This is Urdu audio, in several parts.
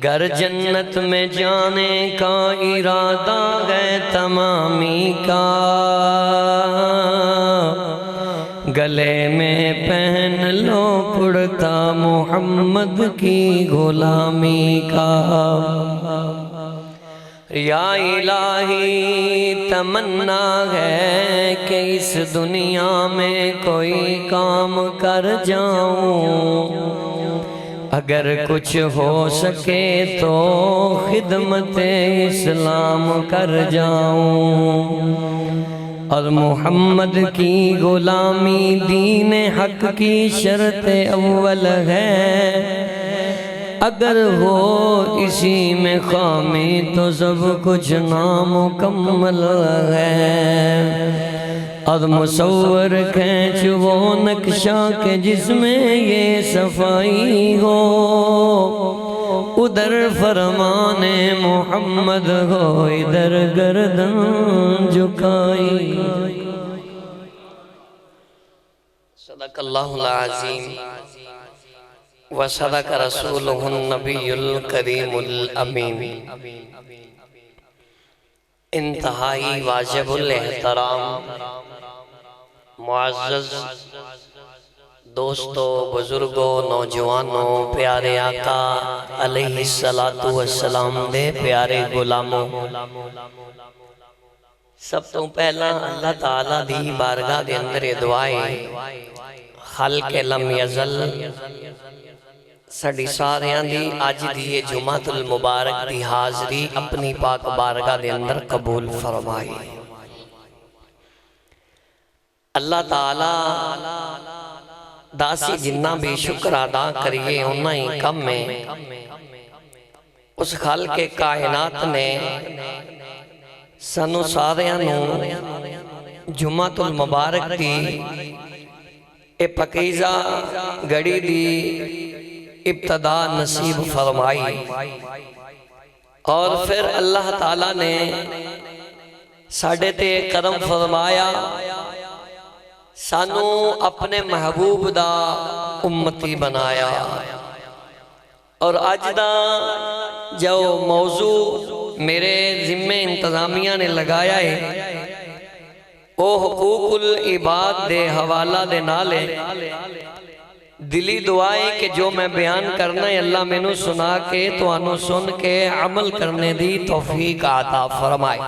گر جنت میں جانے کا ارادہ ہے تمامی کا، گلے میں پہن لو کرتا محمد کی غلامی کا۔ یا الہی تمنا ہے کہ اس دنیا میں کوئی کام کر جاؤں، اگر کچھ ہو سکے تو خدمت اسلام کر جاؤں، اور محمد کی غلامی دین حق کی شرط اول ہے، اگر ہو اسی میں خامی تو سب کچھ نامکمل ہے۔ اور مصور کھینچ وہ نقشہ کہ جس میں یہ صفائی ہو، ادھر فرمان محمد ہو ادھر گردن جھکائی۔ صدق اللہ العظیم وصدق رسولہ النبی الکریم الامین۔ انتہائی واجب الاحترام معزز دوستوں، بزرگوں، نوجوانوں، پیارے آقا علیہ السلام دے پیارے غلاموں، سب تو پہلا اللہ تعالیٰ دی بارگاہ دے اندر دعائیں خالق لم یزل ساڑی ساریاں دی آج دی جمعۃ المبارک دی حاضری اپنی پاک بارگاہ دے اندر قبول فرمائی۔ اللہ تعالیٰ داسی جنہ بھی شکر ادا کریے انہا ہی کم میں، اس خالق کائنات نے سنو ساریاں نو جمعۃ المبارک دی اے پکیزہ گڑی دی ابتدا نصیب فرمائی، اور پھر اللہ تعالیٰ نے ساڑھے تے کرم فرمایا، سانو اپنے محبوب دا امتی بنایا، اور آج دا جو موضوع میرے ذمہ انتظامیہ نے لگایا ہے وہ حقوق العباد دے حوالہ دے نالے دلی دعائیں کہ جو میں بیان کرنا ہے اللہ میں نو سنا کے تو انو سن کے عمل کرنے دی توفیق عطا فرمائے۔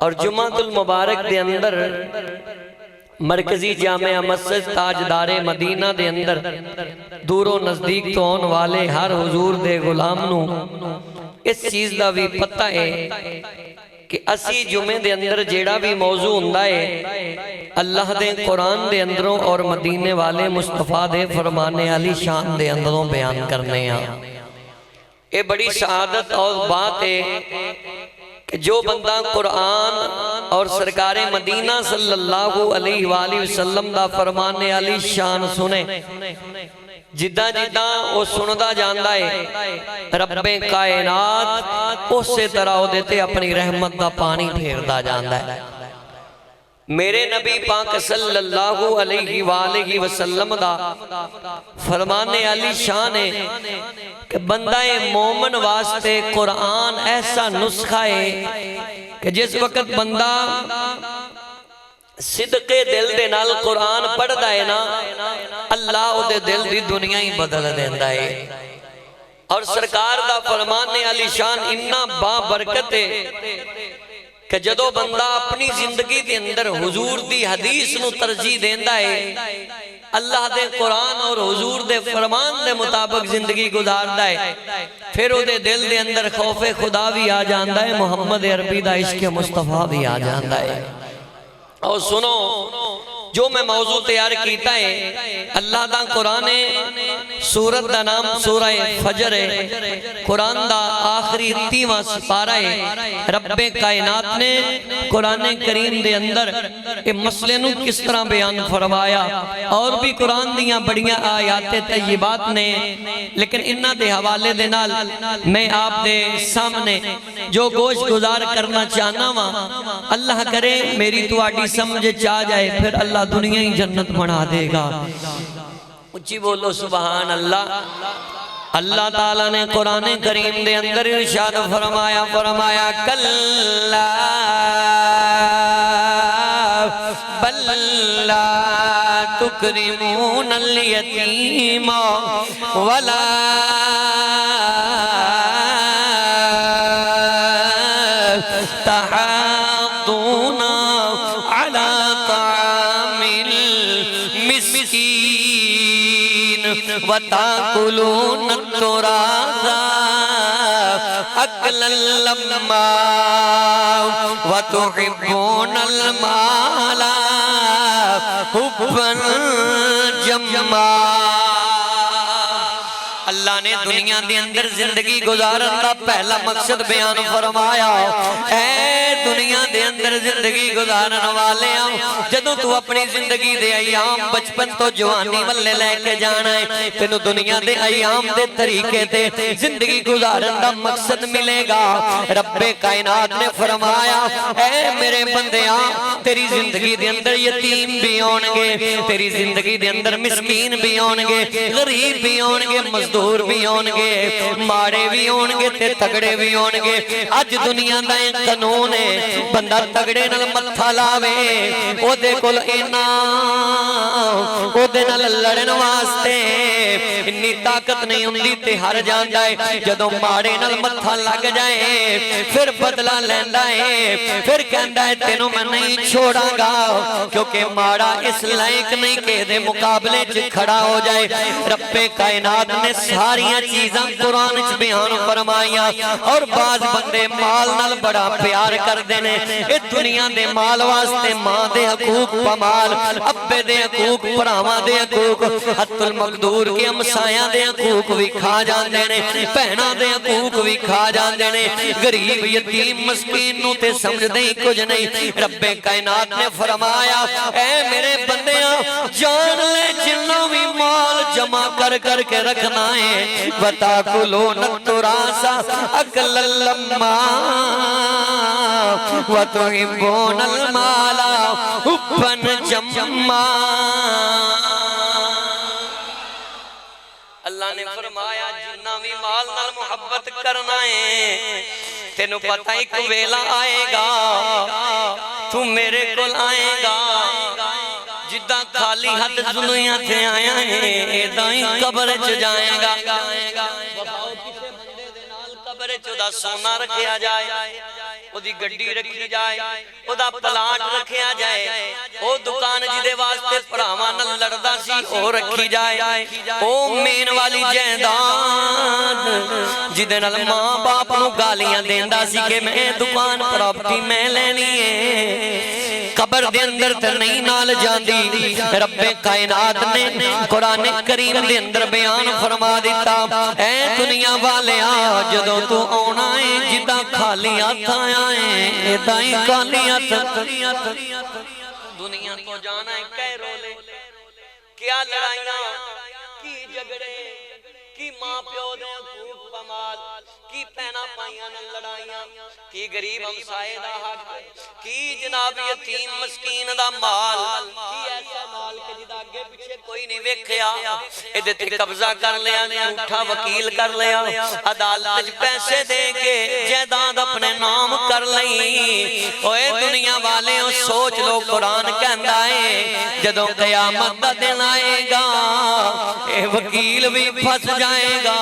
اور جمعۃ المبارک دے اندر مرکزی جامعہ مسجد تاجدار مدینہ دے اندر دور و نزدیک تو آن والے ہر حضور دے غلام نو اس چیز دا بھی پتہ ہے کہ اسی جمعے دے اندر جیڑا بھی موضوع ہوندا ہے اللہ دے قرآن دے اندروں اور مدینے والے مصطفیٰ دے فرمانے علی شان دے اندروں بیان کرنے ہیں۔ یہ بڑی سعادت اور بات ہے کہ جو بندہ قرآن اور سرکار مدینہ صلی اللہ علیہ وآلہ وسلم دا فرمانے علی شان سنے، جدہ جدہ وہ سندہ جاندہ ہے رب کائنات اس سے طرح دیتے اپنی رحمت دا پانی پھیردہ جاندہ ہے۔ میرے نبی پاک صلی اللہ علیہ وآلہ وسلم دا فرمانے علی شان ہے کہ بندہ مومن واسطے قرآن ایسا نسخہ ہے کہ جس وقت بندہ صدق دل دے نال قرآن پڑھ دائے نا، اللہ او دے دل دی دنیا ہی بدل دیندہ ہے۔ اور سرکار دا فرمانے علی شان انہا با برکت ہے کہ جدو بندہ اپنی زندگی دے اندر حضور دی حدیث نو ترجیح دیندہ ہے، اللہ دے قرآن اور حضور دے فرمان دے مطابق زندگی گزاردہ ہے، پھر او دے دل دے اندر خوف خدا بھی آ جاندہ ہے، محمد عربی دا عشق مصطفیٰ بھی آ جاندہ ہے۔ اور سنو جو میں موضوع تیار کیتا ہے اللہ دا قرآن سورت دا نام سورہ فجر ہے، قرآن دا آخری 30واں سپارہ ہے۔ رب کائنات نے قرآن کریم دے اندر یہ مسئلے نو کس طرح بیان فرمایا، اور بھی قرآن دیاں بڑیاں آیات طیبات نے، لیکن انہاں دے حوالے دے نال میں آپ دے سامنے جو گوشت گزار کرنا چاہنا ہاں، اللہ کرے میری تواڈی سمجھ چاہ جائے، پھر اللہ دنیا ہی جنت بنا دے گا۔ اچھی بولو سبحان اللہ۔ اللہ تعالیٰ نے قرآن کریم دے اندر ارشاد فرمایا کلا بل لا تکرمون الیتیم ولا تحاضون علی طعام المسکین وتأکلون التراث أكلا لما وتحبون المال حبا جما اللہ نے دنیا دے اندر زندگی گزارن دا پہلا مقصد بیان فرمایا اے دنیا دے اندر زندگی گزارن والے جدوں تو اپنی زندگی دے ایام بچپن تو جوانی والے لے کے جانا ہے تینو دنیا دے ایام دے طریقے تے زندگی گزارن دا مقصد ملے گا رب کائنات نے فرمایا اے میرے بندیاں تیری زندگی دے اندر یتیم بھی ہونگے تیری زندگی دے اندر مسکین بھی ہونگے غریب بھی ہونگے مزدور بھی ہونگے ماڑے بھی ہونگے تے تگڑے بھی ہونگے اج دنیا دا ایک قانون ہے بندہ تگڑے نال متھا لاوے او دے کول اینا او دے نال لڑن واسطے اتنی طاقت نہیں ہوندی تے ہر جاندا ہے جدوں ماڑے نال متھا لگ جائے پھر بدلہ لیندا ہے پھر کہندا ہے تینوں میں نہیں چھوڑاں گا کیونکہ ماڑا اس لائق نہیں کہ دے مقابلے چ کھڑا ہو جائے رب کائنات نے ساریاں چیزاں قرآن چ بیان فرمائیاں اور بعض بندے مال نال بڑا پیار کر دینے اس دنیا دے مال واسطے ماں دے حقوق پمال ابے دے حقوق پراواں دے حقوق حت المقدور کے ہمسایاں دے حقوق بھی کھا جاندے نے بہناں دے حقوق بھی کھا جاندے نے غریب یتیم مسکین نو تے سمجھدے ہی کچھ نہیں رب کائنات نے فرمایا اے میرے بندیاں جان لے جنہ بھی مال جمع کر کے رکھنا ہے وَتَأْكُلُونَ التُّرَاثَ أَكْلًا لَمًّا وَتُحِبُّونَ الْمَالَ حُبًّا جَمًّا اللہ نے فرمایا جنہ بھی مال نال محبت کرنا ہے تینوں پتہ ایک ویلا آئے گا تو میرے کول آئے گا جدہ خالی ہاتھ دنیا تھے آیا ہے ایدائیں قبر چ جائے گا بتاؤ کسے بندے دے نال قبر چ دا سونا رکھیا جائے او دی گڈی رکھی جائے او دا پلاٹ رکھیا جائے او دکان جدے واسطے پراواں نال لڑدا سی او رکھی جائے او مین والی جائیداد جدے نال ماں باپ نو گالیاں دیندا سی کہ میں دکان پراپرٹی میں لینی ہے قبر دے اندر تے نہیں نال جاندی رب کائنات نے قرآن کریم دے اندر بیان فرما دیتا اے دنیا والیاں جدوں تو آنا ہے جدہ خالی ہاتھ آیا ہے ایدائیں خالی ہاتھ دنیا تو جانا ہے کہہ رولے کیا لڑائیاں کی جگڑے کی ماں پیو دے حقوق پمال کی پہنا پائیاں نہ لڑائیاں کی غریب ہمسائے دا حق کی جناب یتیم مسکین دا مال کی ایسا مال کہ جدا آگے پیچھے کوئی نہیں ویکھیا ایدے تے قبضہ کر لیا جھوٹا وکیل کر لیا عدالت پیسے دے کے جائیداد اپنے نام کر لئی اوے دنیا والے سوچ لو قرآن کہندا ہے جدوں قیامت دا دن آئے گا اے وکیل بھی پھنس جائے گا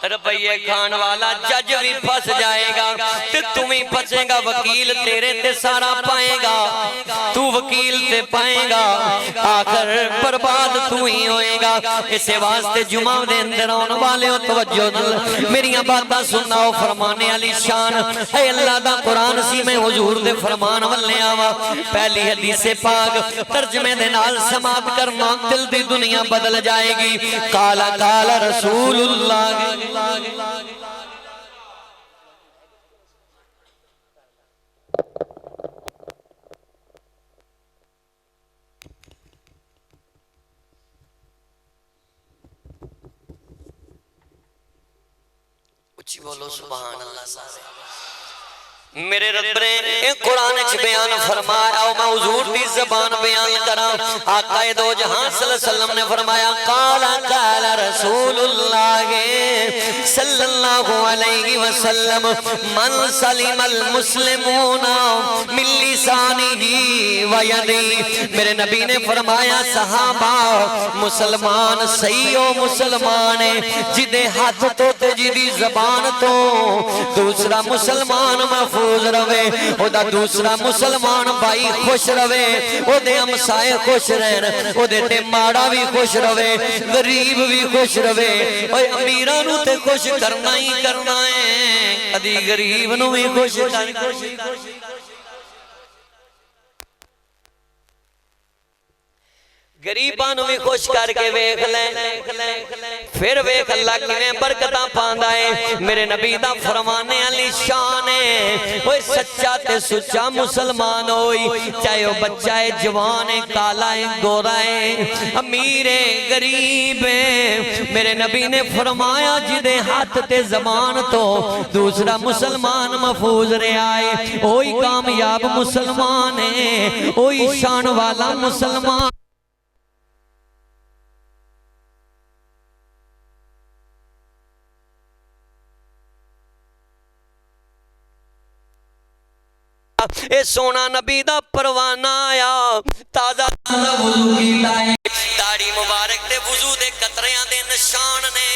روپیے کھان والا جج بھی پھنس جائے گا تم ہی پھنسے گا وکیل تیرے تے سارا پائے گا تو وکیل تے پائے گا آخر برباد تو ہی ہوئے گا اسے واسطے جمعہ دے اندر آن والے ہو توجہ میریاں باتاں سننا ہو فرمانے علی شان اے اللہ دا قرآن سی میں حضور دے فرمان والے آوا پہلی حدیث پاک ترجمے دے نال سماعت کرنا دل دی دنیا بدل جائے گی کالا کالا رسول اللہ اچھی بولو سبحان اللہ سارے میرے رب نے ایک قرآن چ بیان فرمایا اور میں حضور دی زبان بیان کرا آقا دو جہاں صلی اللہ علیہ وسلم نے فرمایا قال رسول اللہ صلی اللہ علیہ وسلم من سلم المسلمون من لسانہ و یدہ میرے نبی نے فرمایا صحابہ مسلمان صحیح و مسلمان جدے ہاتھ تو تے جدی زبان تو دوسرا مسلمان محفوظ روے او دا دوسرا مسلمان بھائی خوش روے او دے ہمسائے خوش رہن او دے تے ماڑا بھی خوش روے غریب بھی خوش روے او امیرانو تے خوش کرنا ہی کرنا ہے کدی غریب نو بھی خوش کرنا غریبانو بھی خوش کر کے ویکھ لیں پھر ویکھ اللہ کی میں برکتاں پاندا ہے میرے نبی دا فرمانے علی شان ہے وہ سچا تے سچا مسلمان ہوئی چاہے وہ بچہ ہے جوان ہے کالا ہے گورا ہے امیر ہے غریب ہے میرے نبی نے فرمایا جدے ہاتھ تے زبان تو دوسرا مسلمان محفوظ رہا ہے وہی کامیاب مسلمان ہے وہی شان والا مسلمان اے سونا نبی دا پروانہ آیا تازہ وضو کیتا ہے داڑھی مبارک دے وضو دے قطریاں دے نشان نے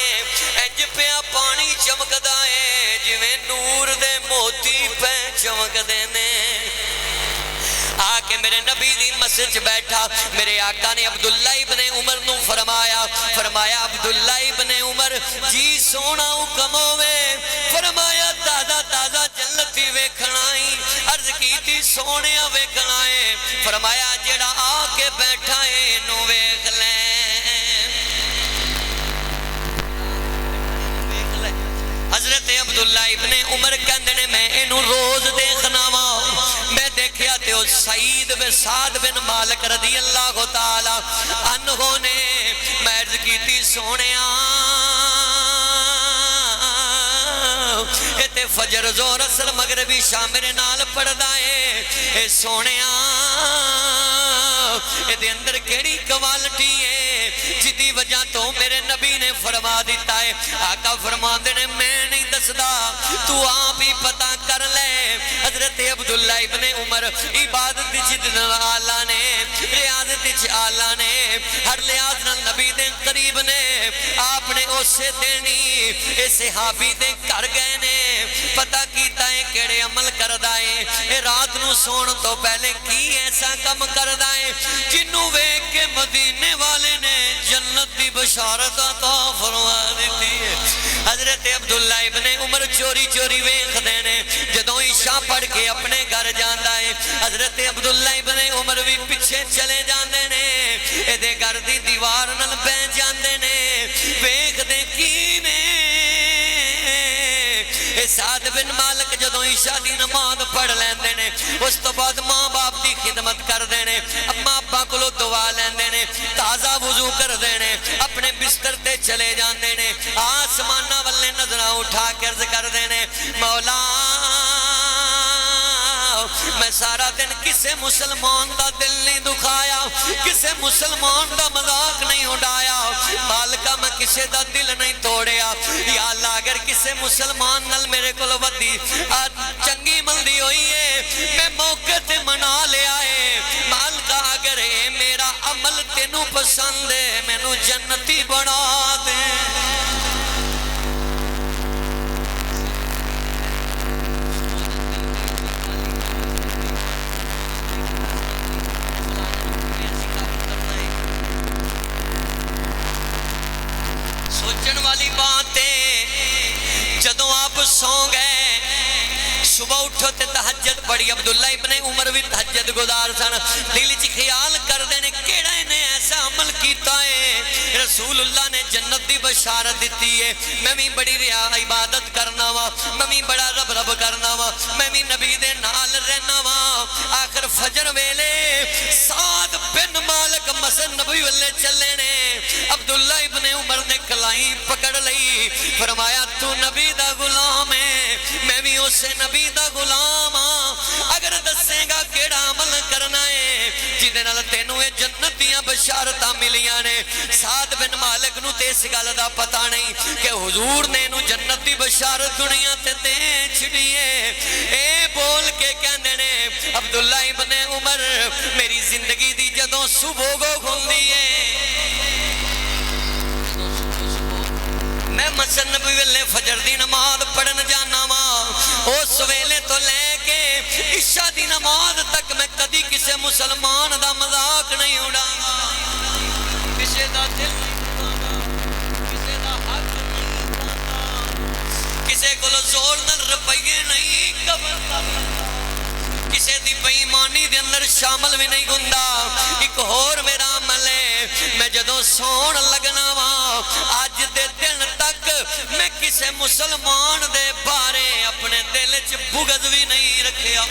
انج پیا پانی چمکدا ہے جویں نور دے موتی پہ چمکدے نے آکے میرے نبی دی مسجد بیٹھا میرے آقا نے عبداللہ ابن عمر نو فرمایا عبداللہ ابن عمر جی سونا حکم ہوئے فرمایا تازہ جنتی ویکھنائی عرض کی تھی سونے ویکھنائے فرمایا جڑا آکے بیٹھا ہے نو ویکھ لیں حضرت عبداللہ ابن عمر کہندنے میں انہوں روز دیکھنا میں دیکھیا تے او سعید بن سعد بن مالک رضی اللہ تعالی عنہ نے میں عرض کی تھی سونیا تے فجر زور اثر مغربی شام میرے نال پڑھدا ہے اے سونیا اے دے اندر کیڑی کوالٹی ہے جدی وجہ تو میرے نبی نے فرما دیتا ہے آقا فرما دینے میں نہیں دسدا تو آپ ہی پتہ کر لے حضرت عبداللہ ابن عمر عبادت جدن آلہ نے ریاضت آلہ نے ہر لحاظ نبی دے قریب نے آپ نے اسے دینی اے صحابی دے کر گئے نے پتہ کیتا ہے کیڑے عمل کردائے اے رات نو سون تو پہلے کی ایسا کم کردائے جنوں ویک کے مدینے والے نے جنت دی بشارت عطا فرما دیتی ہے حضرت عبداللہ ابن عمر چوری چوری ویکھ دینے جدوں عشاء پڑھ کے اپنے گھر جاندا ہے حضرت عبداللہ ابن عمر بھی پیچھے چلے جاندے نے اے دے گھر دی دیوار نال بہ جاندے نے ویکھ دے کی نے سعد بن مالک جدوں عشاء دی نماز پڑھ لیندے نے اس تو بعد ماں باپ دی خدمت کر دینے اما ابا کو دعا لیندے نے تازہ وضو کر دینے اپنے بستر تے چلے جاندے نے آسمانہ والے نظرہ اٹھا کے عرض کر دینے مولا میں سارا دن کسے مسلمان دا دل نہیں دکھایا کسے مسلمان دا مذاق نہیں اڑایا مالکہ میں کسے دا دل نہیں توڑیا یا اللہ اگر کسے مسلمان نل میرے کو ودی چنگی مندی ہوئی ہے میں موقع تے منا لے آئے مالکہ اگر اے میرا عمل تینوں پسند ہے میں نو جنتی بنا دے والی باتیں جدوں آپ سو گئے صبح اٹھو تے تہجد پڑھی عبداللہ ابن عمر بھی تہجد گزار سن دل چ خیال کر دینے کیڑا انہیں ایسا عمل کیتا ہے رسول اللہ نے جنت دی بشارت دیتی ہے میں بھی بڑی ریا عبادت کرنا وا میں بھی بڑا رب رب کرنا وا میں بھی نبی دے نال رہنا وا آخر فجر ویلے سعد بن مالک مسجد نبی والے چلے نے عبداللہ ابن عمر نے کلائی پکڑ لئی فرمایا تو نبی دا غلام ہے میں بھی اسے نبی دا غلام اگر دسے گا کیڑا عمل کرنا ہے جدے نال تینوں اے جنت دیاں بشارتاں ملیاں نے سعد بن مالک نو تے اس گل دا پتہ نہیں کہ حضور نے نو جنت دی بشارت دنیا تے دے چھڑیے اے بول کے کہندے نے عبداللہ ابن عمر میری زندگی دی جدوں صبح گو کھلدی ہے میں مسجد نبوی ویلے فجر دی نماز پڑھن جانا وا اس ویلے تو لے کے عشاء دی نماز تک میں کدی کسے مسلمان دا مذاق نہیں اڑانا کسے دا دل نہیں اڑانا کسے دا حق نہیں اڑانا کسے کو زور نال روپیے نہیں قبر کرنا کسے دی بے ایمانی دے اندر شامل بھی نہیں گندا ایک اور میرا عمل ہے میں جدوں سون لگنا وا آج دے دن تک میں کسے مسلمان دے بارے اپنے دل چ بغض بھی نہیں رکھیا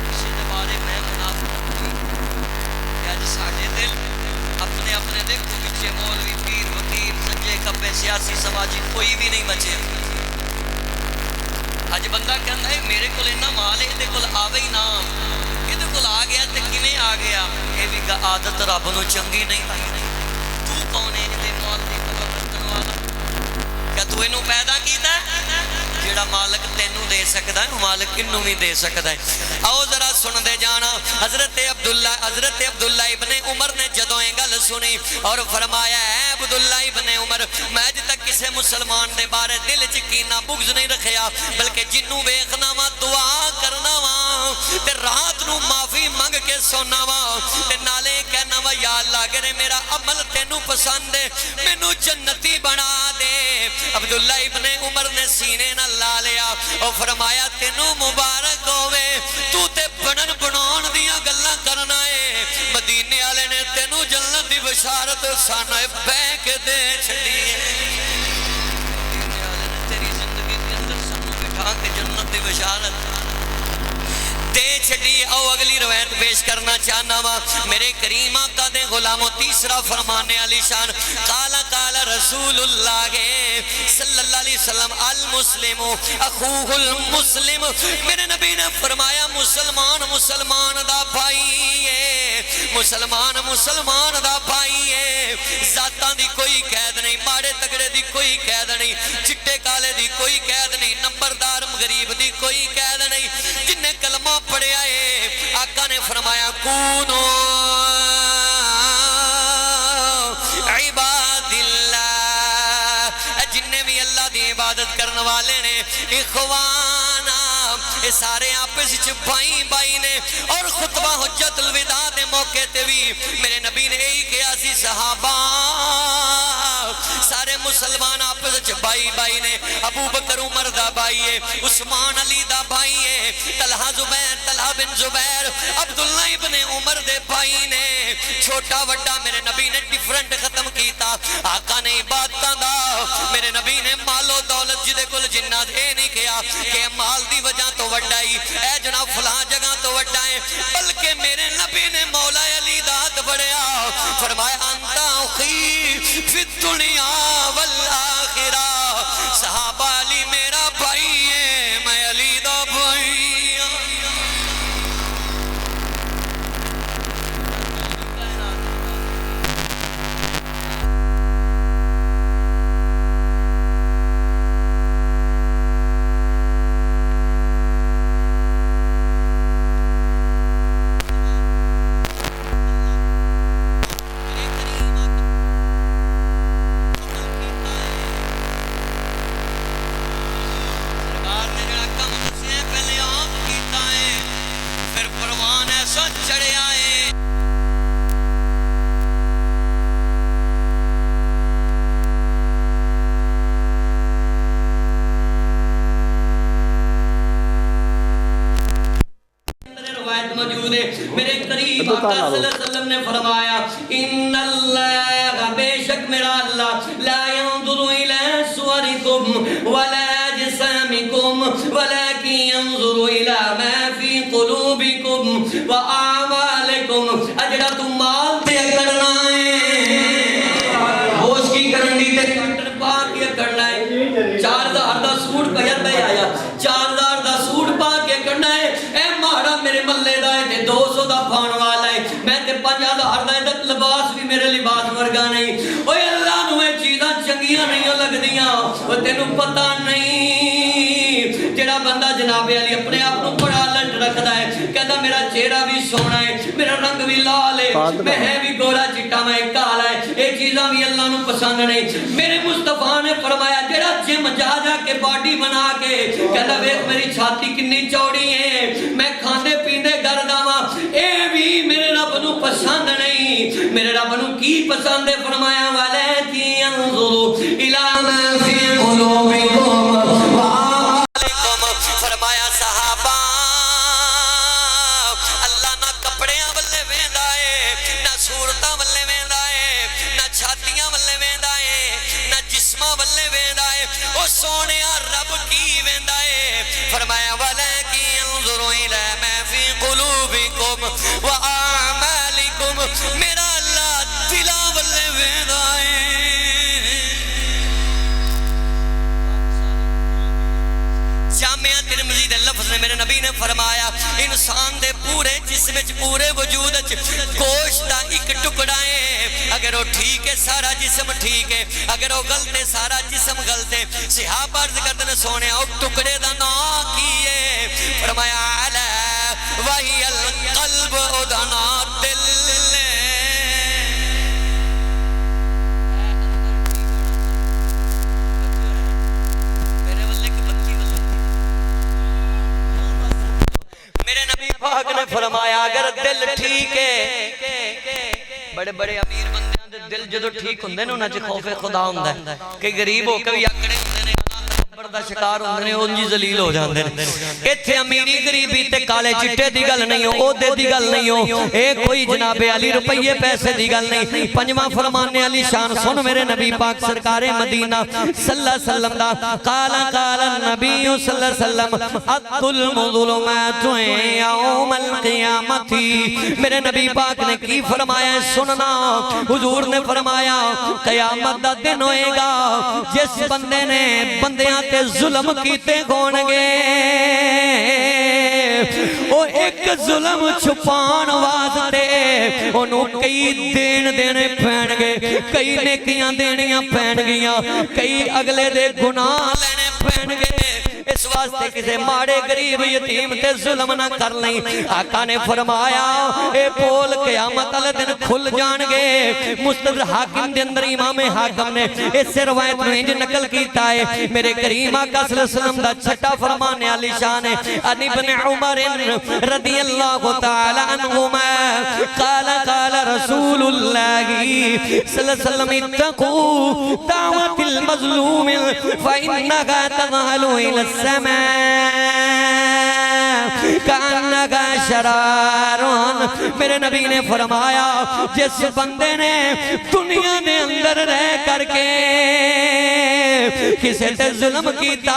کسے دے بارے میں منافق کہ آج ساڑھے دل اپنے اپنے دیکھو بچے مولوی پیر وکیل سنجے کپے سیاسی سماجی کوئی بھی نہیں بچے آج بندہ کہتا ہے میرے کو لینا مال ہے دے کل آوے ہی نام یہ دے کل آ گیا تے کیویں آ گیا یہ بھی عادت رب نو چنگی نہیں تو کون ہے دے مال دی قدر کرن والا کیا تو اینو پیدا کیتا ہے جیڑا مالک تینوں دے سکدا ہے مالک کنوں بھی دے سکدا ہے آؤ ذرا سن دے جانا حضرت عبداللہ ابن عمر نے جدوں یہ گل سنی اور فرمایا ہے عبداللہ ابن عمر میں اج تک کسے مسلمان دے بارے دل چ کینہ بغض نہیں رکھیا بلکہ جنوں ویکھنا وا دعا کرنا وا تے رات نو معافی منگ کے سونا وا تے نالے کہنا وا یا اللہ اگر میرا عمل تینوں پسند ہے مینوں جنتی بنا دے عبداللہ ابن عمر نے سینے نہ لا لیا اور فرمایا تینوں مبارک ہوئے تو تے بنن بناؤن دیا گلہ کرنا ہے مدینے والے نے تینوں جنت دی بشارت سانے بیک دے چھڑی ہے مدینے والے نے تیری زندگی کے اندر سانوں بٹھا کے جنت دی بشارت دے چھڑی او اگلی روایت پیش کرنا چاہنا وا میرے کریم آقا دے غلاموں تیسرا فرمانے علی شان قال رسول اللہ صلی اللہ علیہ وسلم المسلم اخوہ المسلم میرے نبی نے فرمایا مسلمان دا بھائی ہے مسلمان دا بھائی ہے ذاتاں دی کوئی قید نہیں ماڑے تگڑے دی کوئی قید نہیں چٹے کالے دی کوئی قید نہیں نمبردار غریب دی کوئی قید نہیں جن نے کلمہ پڑھے آئے آقا نے فرمایا کونو عباد اللہ جن نے بھی اللہ دی عبادت کرنے والے نے اخوانا یہ سارے آپس بھائی بھائی نے اور خطبہ حجت الوداع دے موقع تے بھی میرے نبی نے یہی کہا سی صحابہ سارے مسلمان آپس بھائی بھائی نے ابو بکر عمر دا بھائی ہے عثمان علی دا بھائی ہے طلحہ بن زبیر عبداللہ ابن عمر دے بھائی نے چھوٹا وڈا میرے نبی نے ڈیفرنٹ ختم کیتا آقا نے عبادتاں دا میرے نبی نے مال و دولت جدے کل جنات اے نہیں کیا کہ مال دی وجہ تو وڈائی اے جناب فلاں جگہ تو وڈائیں بلکہ میرے نبی نے مولا علی داد بڑھیا فرمایا انتا اخی فی الدنیا والآخرہ صحابہ علی میرا بھائی ہے میں علی دا بھائی میرے قریب آقا صلی اللہ علیہ وسلم نے فرمایا ان اللہ بے شک میرا اللہ لا ينظر الى صوركم ولا اجسامكم ولكن ينظر الى ما في قلوبكم واعمالكم اجڑا تم مال تے کرنا ہے ہوش کی کرنی تے کٹر پاک ورگا نہیں اوے اللہ نو یہ چیزاں چنگیاں نہیں لگ دیاں وہ تینوں پتہ نہیں جڑا بندہ جناب علی اپنے آپ کو بڑا لٹ رکھدا ہے کہتا میرا چہرہ بھی سونا ہے میرا رنگ بھی لال ہے میں ہے بھی گورا چٹا میں کالا ہے یہ چیزاں بھی اللہ نو پسند نہیں میرے مصطفیٰ نے فرمایا جڑا جم جا جا کے باڈی بنا کے کہتا ویکھ میری چھاتی کتنی چوڑی ہے میں کھاندے پیندے گردا وا اے بھی میرے رب نو پسند نہیں میرے رب نو کی پسند ہے فرمایا ولیکن انظروا الی ما فی قلوبکم فرمایا صحابہ اللہ نہ کپڑیاں ولے ویندا ہے نہ صورتاں ولے ویندا ہے نہ چھاتیاں ولے ویندا ہے نہ جسماں ولے ویندا ہے او سونیا رب کی ویندا ہے فرمایا ولیکن انظروا الی ما فی قلوبکم واعمالکم میرا اللہ دلاں ولے ویندا ہے جامعہ ترمذی دے لفظ نے میرے نبی نے فرمایا انسان دے پورے جسم وچ پورے وجود وچ گوشت دا ایک ٹکڑا ہے اگر وہ ٹھیک ہے سارا جسم ٹھیک ہے اگر وہ غلط ہے سارا جسم غلط ہے صحابہ عرض کرتے ہیں سونے او ٹکڑے دا نام کی ہے فرمایا الا وہی القلب او دا نام دل پاک نے فرمایا اگر دل ٹھیک ہے بڑے بڑے امیر بندیاں دے دل جدو ٹھیک ہوندے نے انہاں چ خوف خدا ہوندا ہے کہ غریب ہو کے بھی آکڑے ہوندے نے تکبر دا شکار ہوندے نے اونجی ذلیل ہو جاندے نے ایتھے امیری غریبی تے کالے چٹے دی گل نہیں ہو عہدے دی گل نہیں ہو اے کوئی جناب علی روپیے پیسے دی گل نہیں پنجواں فرمان علی شان سن میرے نبی پاک سرکار مدینہ صلی اللہ علیہ وسلم دا قال النبی صلی اللہ علیہ وسلم الظلم ظلمات یوم القیامت میرے نبی پاک نے کی فرمایا سننا حضور نے فرمایا قیامت دا دن ہوئے گا جس بندے نے بندیاں تے ظلم کیتے گونگے او ایک ظلم چھپان واسطے انہوں کئی دین دینے پہن گے کئی نیکیاں دینیاں پہن گیاں کئی اگلے دے گناہ لینے پہن گے اس واسطے کسے ماڑے غریب یتیم تے ظلم نہ کر لیں آقا نے فرمایا اے پول قیامت والے دن کھل جان گے مستدرک حاکم دے اندر امام حاکم نے اس روایت میں انج نقل کیتا ہے میرے کریم آقا صلی اللہ علیہ وسلم دا چھٹا فرمان علی شان ہے ان ابن عمر رضی اللہ تعالی عنہما قال قال رسول اللہ صلی اللہ علیہ وسلم اتقوا دعوت المظلوم فإنها تنهل إلى السماء کانگا شرارون میرے نبی نے فرمایا جس بندے نے دنیا میں اندر رہ کر کے کسے تے ظلم کیتا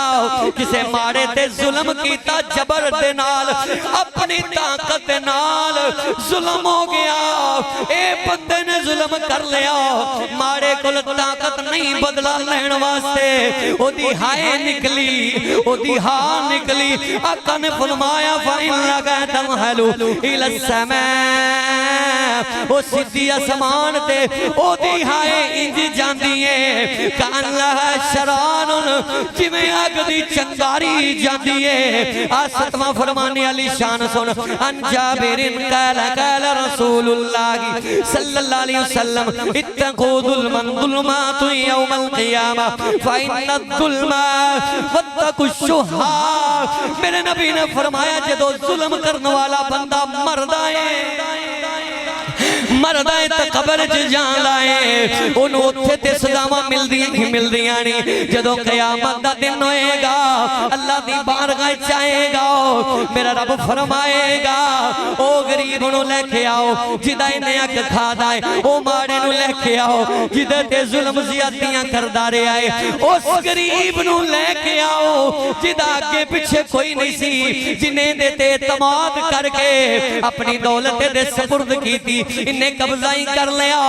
کسے مارے تے ظلم کیتا جبر دے نال اپنی طاقت دے نال ظلم ہو گیا اے بندے نے ظلم کر لیا مارے کل طاقت نہیں بدلا لین واسطے او دی ہائے نکلی او دی ہاں نکلی آقا نے فرمایا فَإِنْ لَغَتَمْ حَلُو إِلَى السَّمَاءِ او سدھی اسمان تے او دی ہائے انج جاندی ہے کَأَنَّهَا شَرَانٌ جمیں آگ دی چنگاری جاندی ہے آستمہ فرمانے علی شان سن ان جابرن قال قال رسول اللہ صلی اللہ علیہ وسلم اتقوا ظلمن ظلمات یوم القیامہ فإن الظلم واتقوا الشہا میرے نبی نے فرمایا جدو ظلم کرنے والا بندہ مردہ ہے مردہ تو قبر جان لائے انہوں اتھے تے سزاواں مل دیاں نہیں جدو قیامت دا دن ہوئے گا اللہ دی بارگاہ چاہے گا میرا رب فرمائے گا او غریب انہوں لے کے آؤ جدہ انہیں اک کھا دائے او ماڑے انہوں لے کے آؤ جدہ تے ظلم زیادتیاں کردارے آئے اس غریب انہوں لے کے آؤ جدہ آگے پچھے کوئی نہیں سی جنہیں دیتے اعتماد کر کے اپنی دولت دے سپرد کی تھی انہیں قبضائی کر لیا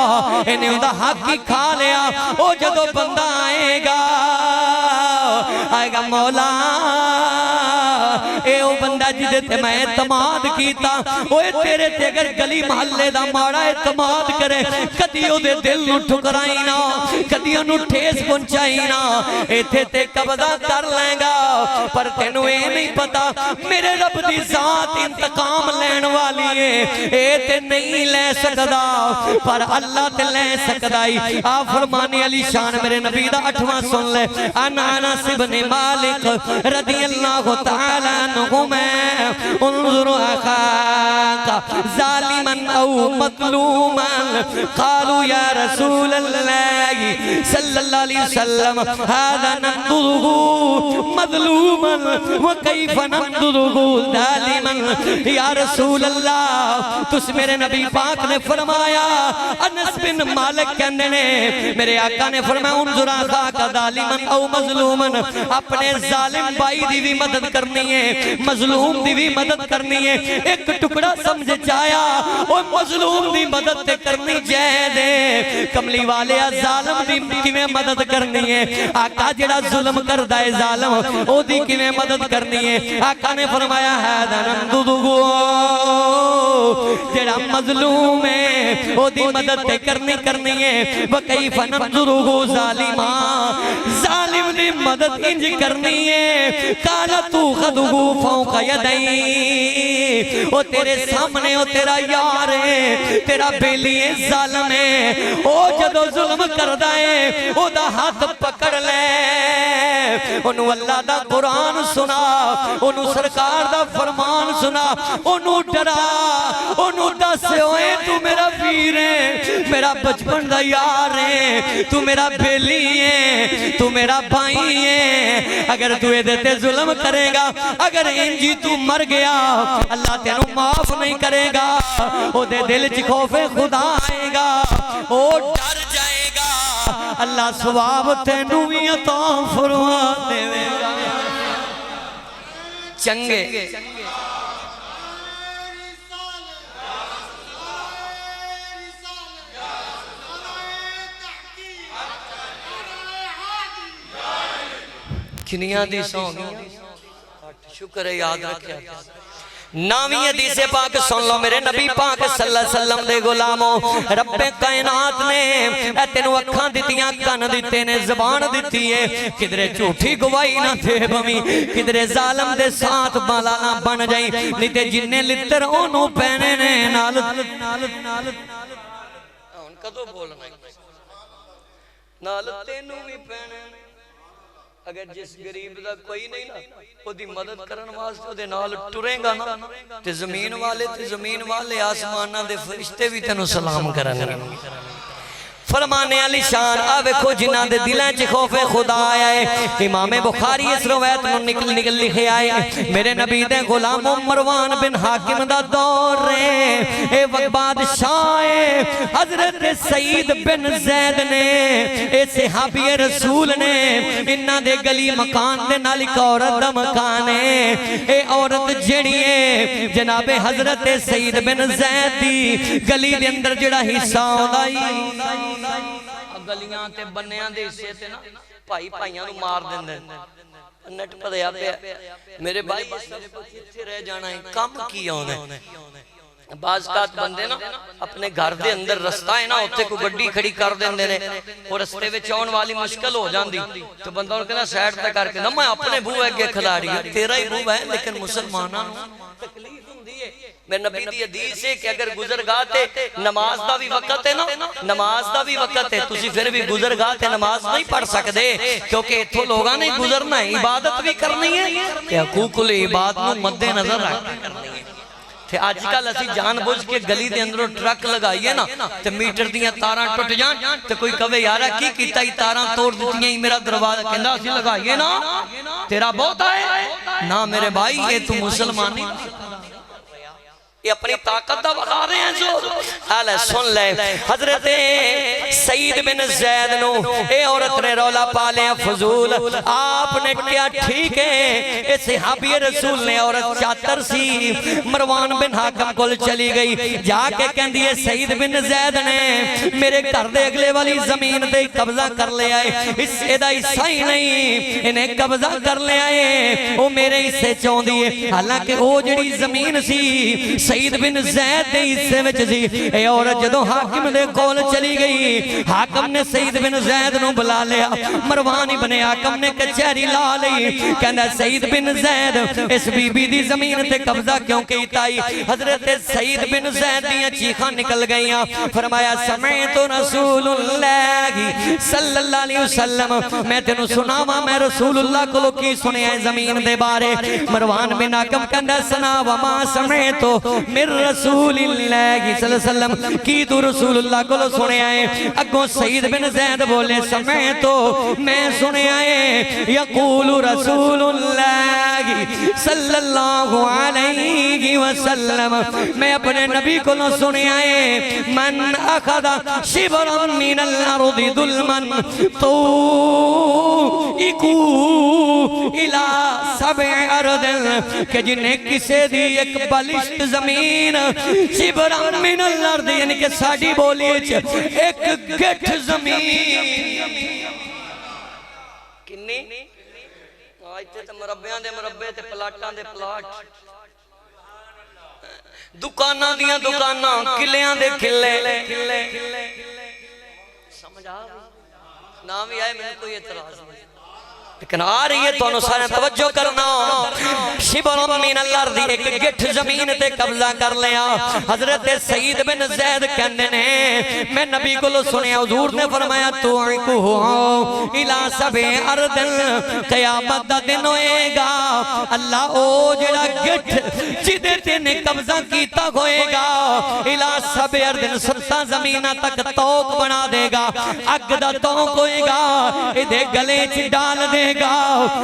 انہیں اندہ حق ہی کھا لیا او جدو بندہ آئے گا مولا اے او بندہ جدے تے میں اعتماد کیتا اوے تیرے تے اگر گلی محلے دا ماڑا اعتماد کرے کدی او دے دل نو ٹھکرائی نہ کدی انو ٹھیس پہنچائی نہ ایتھے تے قبضہ کر لیں گا پر تینوں اے نہیں پتا میرے رب دی ذات انتقام لین والی ہے اے تے نہیں لے سکدا پر اللہ تے لے سکدائی آپ فرمانے علی شان میرے نبی دا 8واں سن لے انس بن مالک رضی اللہ تعالیٰ عنہ میں انظر اخاک ظالما او مظلوما قالوا یا رسول اللہ صلی اللہ علیہ وسلم هذا ننظره مظلوما وکیف ننظره ظالما یا رسول اللہ تس میرے نبی پاک نے فرمایا انس بن مالک کہنے نے میرے آقا نے فرمایا انظر اخاک ظالما او مظلوما اپنے ظالم بھائی دی بھی مدد کرنی ہے مظلوم دی بھی مدد کرنی ہے ایک ٹکڑا سمجھ جایا اور مظلوم دی مدد تے کرنی جائے دے کملی والے ظالم دی کیویں مدد کرنی ہے آقا جڑا ظلم کردہ ہے ظالم او دی کیویں مدد کرنی ہے آقا نے فرمایا ہے نندو جڑا مظلوم ہے او دی مدد تے کرنی ہے وکیف ننظرہ ظالما ظالم دی مدد انج کرنی ہے کالا تو خدہو فوق یدئی او تیرے سامنے او تیرا یار ہے تیرا بیلی ظالم ہے او جدو ظلم کردہ ہے او دا ہاتھ پکڑ لے انہوں اللہ دا قرآن سنا انہوں سرکار دا فرمان سنا انہوں ڈرا انہوں دس ہوئے تو میرا ویر ہے میرا بچپن دا یار ہے تو میرا بیلی ہے تو میرا بھائی ہے اگر تو اے دیتے ظلم کرے گا اگر انجی تو مر گیا اللہ تینوں معاف نہیں کرے گا او دے دل چ خوف خدا آئے گا او ڈر جائے گا اللہ ثواب تینوں بھی عطا فرما دے گا چنگے کنیاں دی سونگ شکر ہے یاد رکھیا نامی حدیث پاک سن لو میرے نبی پاک صلی اللہ علیہ وسلم دے غلاموں رب کائنات نے تینوں اکھاں دیتیاں کان دیتے نے زبان دیتی ہے کدرے جھوٹی گواہی نہ دے بمی کدرے ظالم دے ساتھ بالا نہ بن جائیں نیتے جننے لتر انہوں پہنے نے نالت ان کا تو بولنا نالت تینوں بھی پہنے اگر جس گریب دا کوئی نہیں نا وہ دی مدد کرن واسطے دے نال ٹریں گا نا تے زمین والے آسمانہ دے فرشتے بھی تینوں سلام کرن گے فرمانے علی شان آوے کو جنہ دے دلیں چھ خوف خدا آیا ہے امام بخاری اس روایت میں نکل لکھے آئے میرے نبی دے غلام مروان بن حاکم دا دور رہے اے وقت بادشاہ حضرت سعید بن زید نے اے صحابی رسول نے انہ دے گلی مکان دے نالک عورت دا مکان ہے اے عورت جڑی ہے جناب حضرت سعید بن زید دی گلی دے اندر جڑا حصہ ہوندائی گلیاں تے بنیاں دے حصے تے نا پائی پائیاں نو مار دیں دیں نٹ پدیا پہ میرے بھائی کتھے رہ جانا ہے کام کیا ہونے بعض کات بندے نا اپنے گھر دے اندر رستہ ہے نا ہوتے کو گڑی کھڑی کر دیں دے اور رستے وے چون والی مشکل ہو جان دی تو بندہ ان کے نا سیٹ تے کر کے نا میں اپنے بھو ہے گے کھلاری تیرا ہی بھو ہے لیکن مسلمانہ تکلیف ہوں دیئے میرے نبی دی حدیث ہے کہ اگر گزرگاہ تے نماز دا بھی وقت ہے نا نماز دا بھی وقت ہے تسی پھر بھی گزرگاہ تے نماز نہیں پڑھ سکتے کیونکہ اتھو لوگاں نہیں گزرنا ہے عبادت بھی کرنی ہے کہ حقوق العباد نو مد نظر رکھ کرنی ہے تھے آج کل اسی جان بوجھ کے گلی دے اندروں ٹرک لگائیے نا تے میٹر دیاں تاراں ٹوٹ جان تے کوئی کہے یارا کی کیتا ہی تاراں توڑ دیتیاں ہی میرا دروازہ کہندا اسی لگائیے نا تیرا بہت آئے نا میرے بھائی یہ تو مسلمان نہیں یہ اپنی طاقت دا بخا رہے ہیں زور. حالہ سن لے حضرت سعید بن زید نو اے عورت نے رولا پالے ہیں فضول آپ نے کیا ٹھیک ہے. اے صحابی رسول نے عورت چاتر سی مروان بن حاکم کل چلی گئی جا کے کہن دیئے سعید بن زید نے میرے گھر دے اگلے والی زمین دے قبضہ کر لے آئے. اس ایدہ حصہ ہی نہیں انہیں قبضہ کر لے آئے وہ میرے حصے چون دیئے. حالانکہ وہ جڑی زمین سی سعید بن زید دے حصے وچ سی. اے عورت جدوں حاکم دے کول چلی گئی حاکم نے سعید بن زید نو بلا لیا. مروان ابن حاکم نے کچہری لا لی کہنا سعید بن زید اس بی بی دی زمین تے قبضہ کیوں کیتا ہی. حضرت سعید بن زید دیاں چیخاں نکل گئیاں. فرمایا سمعت رسول اللہ صلی اللہ علیہ وسلم میں تینوں سناواں میں رسول اللہ کو کی سنے ہیں زمین دے بارے. مروان بن حاکم کہنا سنا وما سمعت من رسول اللہ صلی اللہ علیہ وسلم کی تو رسول اللہ کو سنے آئے. اگوں سعید بن زید بولے سمعتو میں سنے آئے یقول رسول اللہ صلی اللہ علیہ وسلم میں اپنے نبی کو سنے آئے من اخذ شبرا من الارض ظلما تو اکو الى سبع ارض کہ جنہیں کسے دی ایک بلشت زمین شبرا من الارض یعنی کہ ساڑی بولی ایک گٹھ زمین کنی آج تے مربیاں دے مربے تے پلاٹاں دے پلاٹ دکاناں دیاں دکاناں کلیاں دے کلے سمجھ آ نام ہی آئے میں کوئی اعتراض نہیں لیکن آ رہی ہے تو انہوں سارے توجہ کرنا شبر من الارض ایک گٹھ زمین تے قبضہ کر لیا. حضرت سعید بن زید کہنے نے میں نبی کو سنے حضور نے فرمایا تو عکو الہ سبع ارض قیامت دا دن ہوئے گا اللہ او جڑا گٹھ جدے تینے قبضہ کیتا ہوئے گا الہ سبع ارض 7 زمینہ تک توق بنا دے گا اگ دا توق ہوئے گا ادھے گلے چ ڈال دے گا.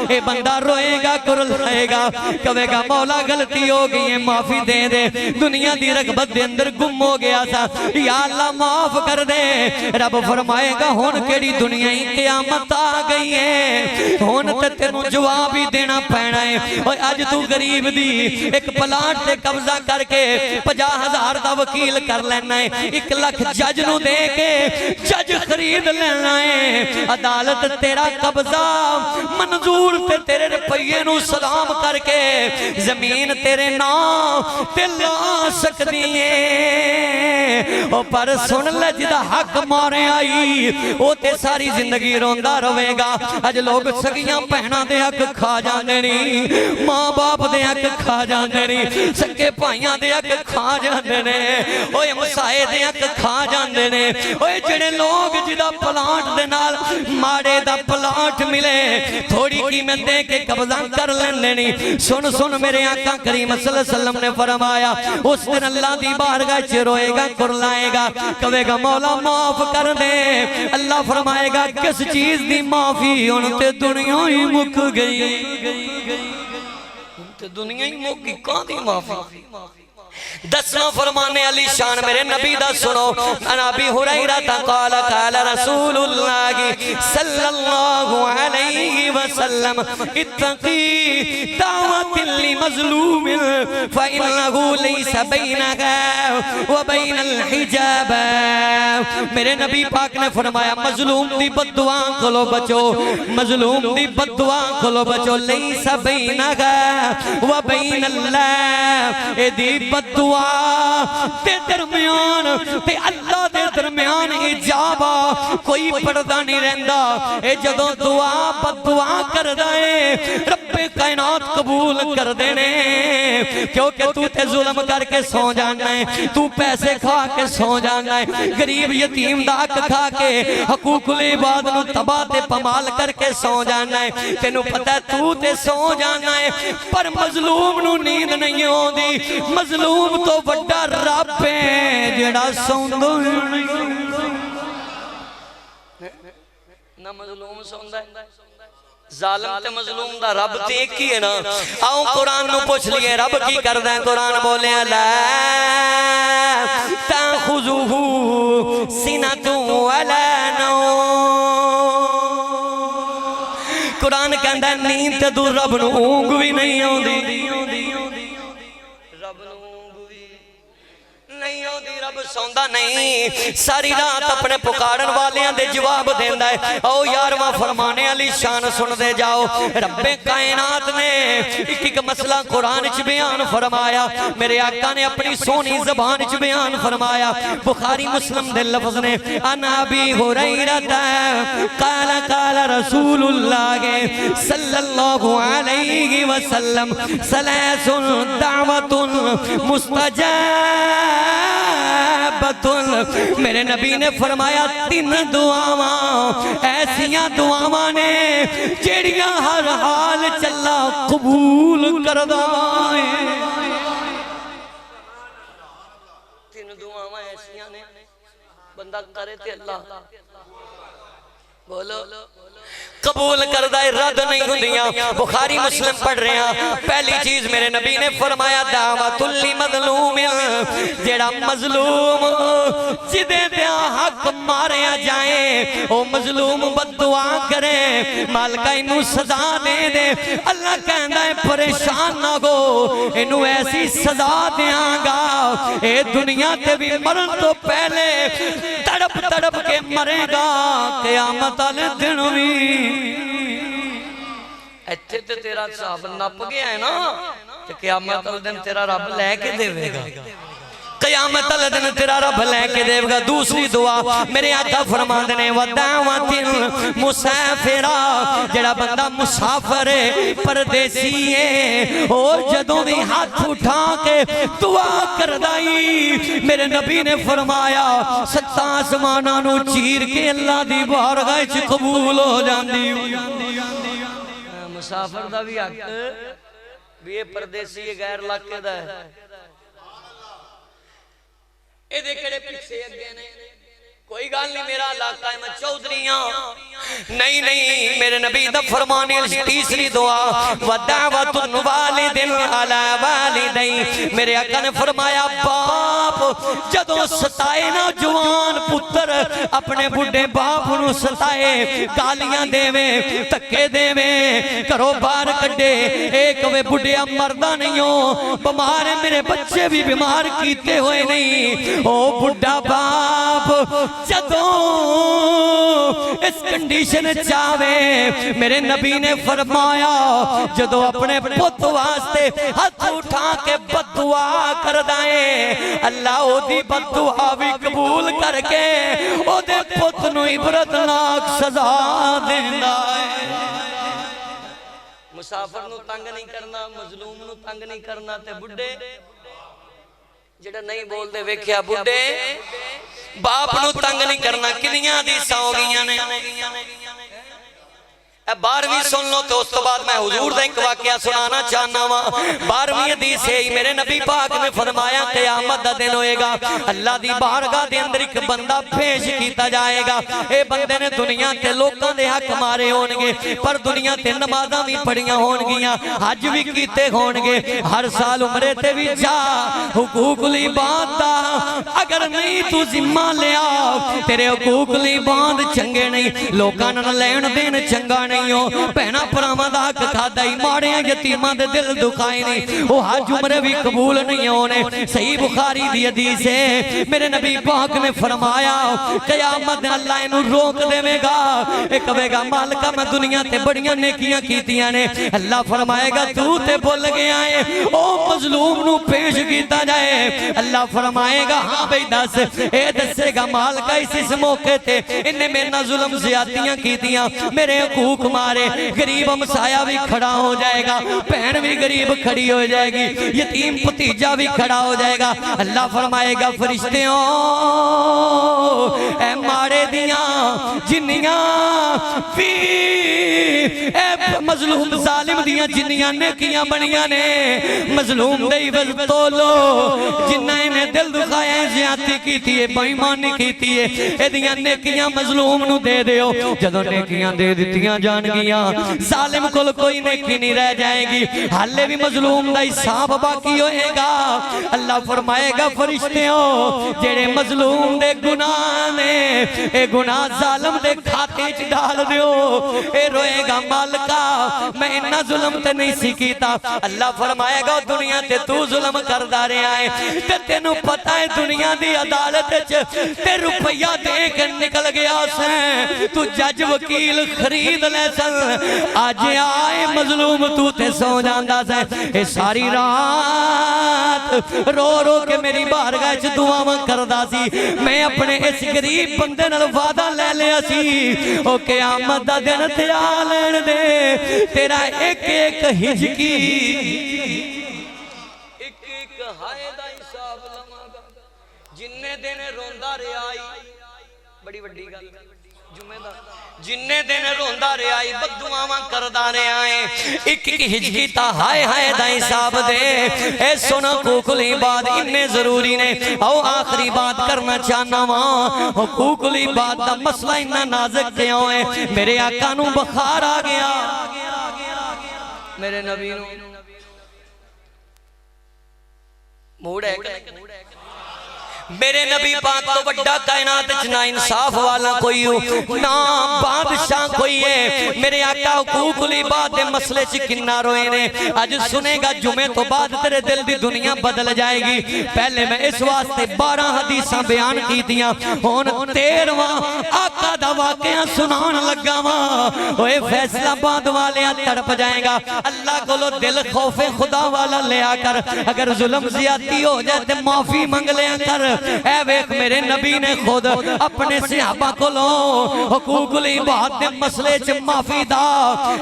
اے بندہ روئے گا کرلائے گا کہے گا مولا غلطی ہو گئی ہے معافی دے دے دنیا دی رغبت دے اندر گم ہو گیا تھا یا اللہ معاف کر دے. رب فرمائے گا ہون کیڑی دنیا ہی قیامت آ گئی ہے ہون تے تینوں جواب ہی دینا پینا ہے. اور اج تو غریب دی ایک پلاٹ تے قبضہ کر کے 50,000 دا وکیل کر لینا ہے 1 لاکھ جج نو دے کے جج خرید لینا ہے. عدالت تیرا قبضہ منظور تے تیرے روپیے نو سلام کر کے زمین تیرے نام تے لا سکتی ہے. او پر سن لے جدا حق مارے آئی او تے ساری زندگی روندہ روے گا. اج لوگ سگیاں پہنا دے حق کھا جاندے نہیں ماں باپ دے حق کھا جاندے نہیں سکے پائیاں دے حق کھا جاندے نے اوے مسائے دے حق کھا جاندے نے. اوے جڑے لوگ جدا پلاٹ دے نال ماڑے دا پلاٹ ملے تھوڑی قیمت دے کے قبضہ کر لینے نہیں. سن سن میرے آقا کریم صلی اللہ علیہ وسلم نے فرمایا اس دن اللہ دی بارگاہ چ روئے گا کرلائے گا کہے گا مولا معاف کر دے. اللہ فرمائے گا کس چیز دی معافی ان تے دنیا ہی مک گئی تے دنیا ہی مک گئی کہاں دی معافی. 10واں فرمانے علی شان میرے نبی دا سنو ان ابی ہریرہ قال قال رسول اللہ صلی اللہ علیہ وسلم اتقی دعوت لمظلوم فإنه ليس بينها وبين الحجاب. میرے نبی پاک نے فرمایا مظلوم دی بددعا کولو بچو مظلوم دی بددعا کولو بچو لیس بینها وبین اللہ اے دی بددعا تے درمیان تے اللہ دے درمیان اجابہ کوئی پردہ نہیں رہندا. اے جدوں دعا بددعا کر دائے رب کائنات قبول کر دینے کیونکہ تو تے ظلم کر کے سو جانا ہے تو پیسے کھا کے سو جانا ہے غریب یتیم داک کھا کے حقوق العباد نو تباہ تے پمال کر کے سو جانا ہے. تینوں پتہ ہے تو تے سو جانا ہے پر مظلوم نو نیند نہیں ہو دی. مظلوم تو بڑا رب ہے جڑا سوندو نہ مظلوم سوندا ہے ظالم تے مظلوم دا رب تے ایک ہی ہے نا آؤں قرآن نو پوچھ لیے رب کی کردہ ہے قرآن بولے لا تاخذوہ سنۃ ولا نوم قرآن کہندا ہے نیند تے دور رب نو اونگ بھی نہیں آوندی رب نو اونگ بھی نہیں آوندی رب سوندا نہیں ساری رات اپنے پکارن والیاں دے جواب دیندا ہے او یارواں فرمانے علی شان سن دے جاؤ رب کائنات نے ایک مسئلہ قرآن چ بیان فرمایا میرے آقا نے اپنی سونی زبان چ بیان فرمایا بخاری مسلم دے لفظ نے ان ابی ہریرہ قال قال رسول اللہ صلی اللہ علیہ وسلم ثلاث دعوت مستجاب میرے نبی نے فرمایا 3 دعاواں ایسیاں دعاواں نے جیڑیاں ہر حال چلا قبول کردہ ہے 3 دعاواں ایسیاں نے بندہ کرے تے اللہ بولو قبول کردہ رد نہیں ہوندیاں بخاری مسلم پڑھ رہے ہیں پہلی چیز میرے نبی نے فرمایا دعوت لمظلوم جیڑا مظلوم جدے دیا حق ماریا جائیں او مظلوم بددعا کرے مالکہ انہوں سزا دے دے اللہ کہندہ ہے پریشان نہ ہو انہوں ایسی سزا دیاں گا اے دنیا تے بھی مرن تو پہلے تڑپ تڑپ کے مرے گا قیامت والے دن بھی ایتھے تے تیرا صاحب نپ گیا ہے نا تے قیامت والے دن تیرا رب لے کے دے گا قیامت والے دن تیرا رب لے کے دے گا دوسری دعا میرے آقا فرماندے نے ودعوت المسافرہ جڑا بندہ مسافر ہے پردیسی ہے او جدوں بھی ہاتھ اٹھا کے دعا کردائی میرے نبی نے فرمایا 7 آسماناں نو چیر کے اللہ دی بارگاہ وچ قبول ہو جاندی مسافر دا بھی حق بھی یہ پردیسی غیر علاقے دا ہے اے دیکھڑے پیچھے اگے نے کوئی گال نہیں میرا علاقہ ہے میں چودھریاں نہیں میرے نبی دا فرمانے تیسری دعا ودعوت والد علی والدین میرے آقا نے فرمایا باپ جدوں ستائے نا جوان پتر اپنے بڑھے باپ نو ستائے گالیاں دے میں تکے دے میں کرو بار کڈے ایک وے بڑھے مردہ نہیں ہو بمار میرے بچے بھی بیمار کیتے ہوئے نہیں او بڑھا باپ جدوں اس کنڈیشن چاہوے میرے نبی نے فرمایا جدوں اپنے پت واسطے ہاتھ اٹھا کے بددعا کر دائیں اللہ او دی بددعا بھی قبول کر کے او دے پت نو عبرتناک سزا دیندا ہے مسافر نو تنگ نہیں کرنا مظلوم نو تنگ نہیں کرنا تے بڑھے جڑا نہیں بول دے ویکھیا بڑھے باپ نو تنگ نہیں کرنا کنیاں دی ساؤ گیاں نے 12ویں سن لو تو اس تو بعد میں حضور دا ایک واقعہ سنانا چاہنا ہوا 12ویں حدیث ہے میرے نبی پاک نے فرمایا قیامت دا دن ہوئے گا اللہ دی بارگاہ دے اندر ایک بندہ پیش کیتا جائے گا اے بندے نے دنیا تے لوکاں دے حق مارے ہونگے پر دنیا تے نمازاں بھی پڑھیاں ہونگیاں حج بھی کیتے ہونگے ہر سال عمرے تے بھی جا حقوق العباد دا اگر نہیں تو ذمہ لیا تیرے حقوق العباد چنگے نہیں لوکاں نہ لین دین چنگا نہیں پہنا پراما دا حق کھادا ہی ماڑے ہیں یتیمہ دے دل دکھائی نہیں وہ حج عمرے بھی قبول نہیں ہونے صحیح بخاری دی حدیث ہے میرے نبی پاک نے فرمایا قیامت اللہ انہوں روک دے میں گا ایک کہے گا مالکہ میں دنیا تے بڑیاں نیکیاں کیتیاں نے اللہ فرمائے گا تو تے بول گیا ہے او مظلوم نو پیش کیتا جائے اللہ فرمائے گا ہاں بھئی دس اے دسے گا مالکہ اس موقع تے انہیں میرے ظلم زیادتیاں کیتیاں میرے حقوق مارے غریب ہمسایہ بھی کھڑا ہو جائے گا بہن بھی غریب کھڑی ہو جائے گی یتیم بھتیجا بھی کھڑا ہو جائے گا اللہ فرمائے گا فرشتیوں اے مارے دیاں جنیاں بھی اے مظلوم ظالم دیاں جنیاں نیکیاں بنیاں نے مظلوم دے عوض تولو جنہ انہیں دل دکھایا زیادتی کی تھی بائیمانی کی تھی اے دیاں نیکیاں مظلوم نو دے دیو جدو نیکیاں دے دیتیاں جا جان گیاں ظالم کول کوئی نیکی نہیں رہ جائے گی حالے بھی مظلوم دا حساب باقی ہوئے گا اللہ فرمائے گا فرشتیوں جڑے مظلوم دے گناہ نے اے گناہ ظالم دے کھاتے چ ڈال دیو اے روئے گا مالکا میں انہا ظلم تے نہیں سی کیتا اللہ فرمائے گا دنیا تے تو ظلم کردہ رہے آئے تے تینوں پتہ ہے دنیا دی عدالت تے روپیہ دے کر نکل گیا سیں تو جج وکیل خرید لے سن آج آئے مظلوم تو تے سو جاندہ سیں اے ساری رات رو رو کے میری بارگاہ چ دعاواں کردا سی میں اپنے اس غریب بندے نال وعدہ لے لیا سی او قیامت دا دن تے آ لین دے تیرا ایک ایک ہجکی ایک ایک ہائے دا حساب لواں گا جننے دن روندا رہائی بڑی وڈی گل جمعہ دا جننے دن روندا رہائی بددعاواں کردا رہائیں ایک ایک ہجکی تا ہائے ہائے دا حساب دے اے سنا حقوق العباد اننے ضروری نے او آخری بات کرنا چاہنا وہاں حقوق العباد دا مسئلہ اننا نازک کیا ہوئے میرے آقا نو بخار آ گیا میرے نبی نو موڑ ہے میرے نبی پاک تو بڑا کائنات چنا انصاف والا کوئی ہو نا بادشاہ کوئی ہے میرے آقا حقوق العباد دے مسئلے چ کنا روئے نے آج سنے گا جمعے تو بعد تیرے دل دی دنیا بدل جائے گی پہلے میں اس واسطے 12 حدیثاں بیان کی دیا ہون 13واں آقا دا واقعہ سنان لگا ماں اوے فیصلہ بعد والے تڑپ جائیں گا اللہ کو لو دل خوف خدا والا لے آ کر اگر ظلم زیادتی ہو جائے تے معافی منگ لے آ کر اے ویک میرے نبی نے خود اپنے صحابہ کو لو حقوق العباد دے مسئلے چ معافی دا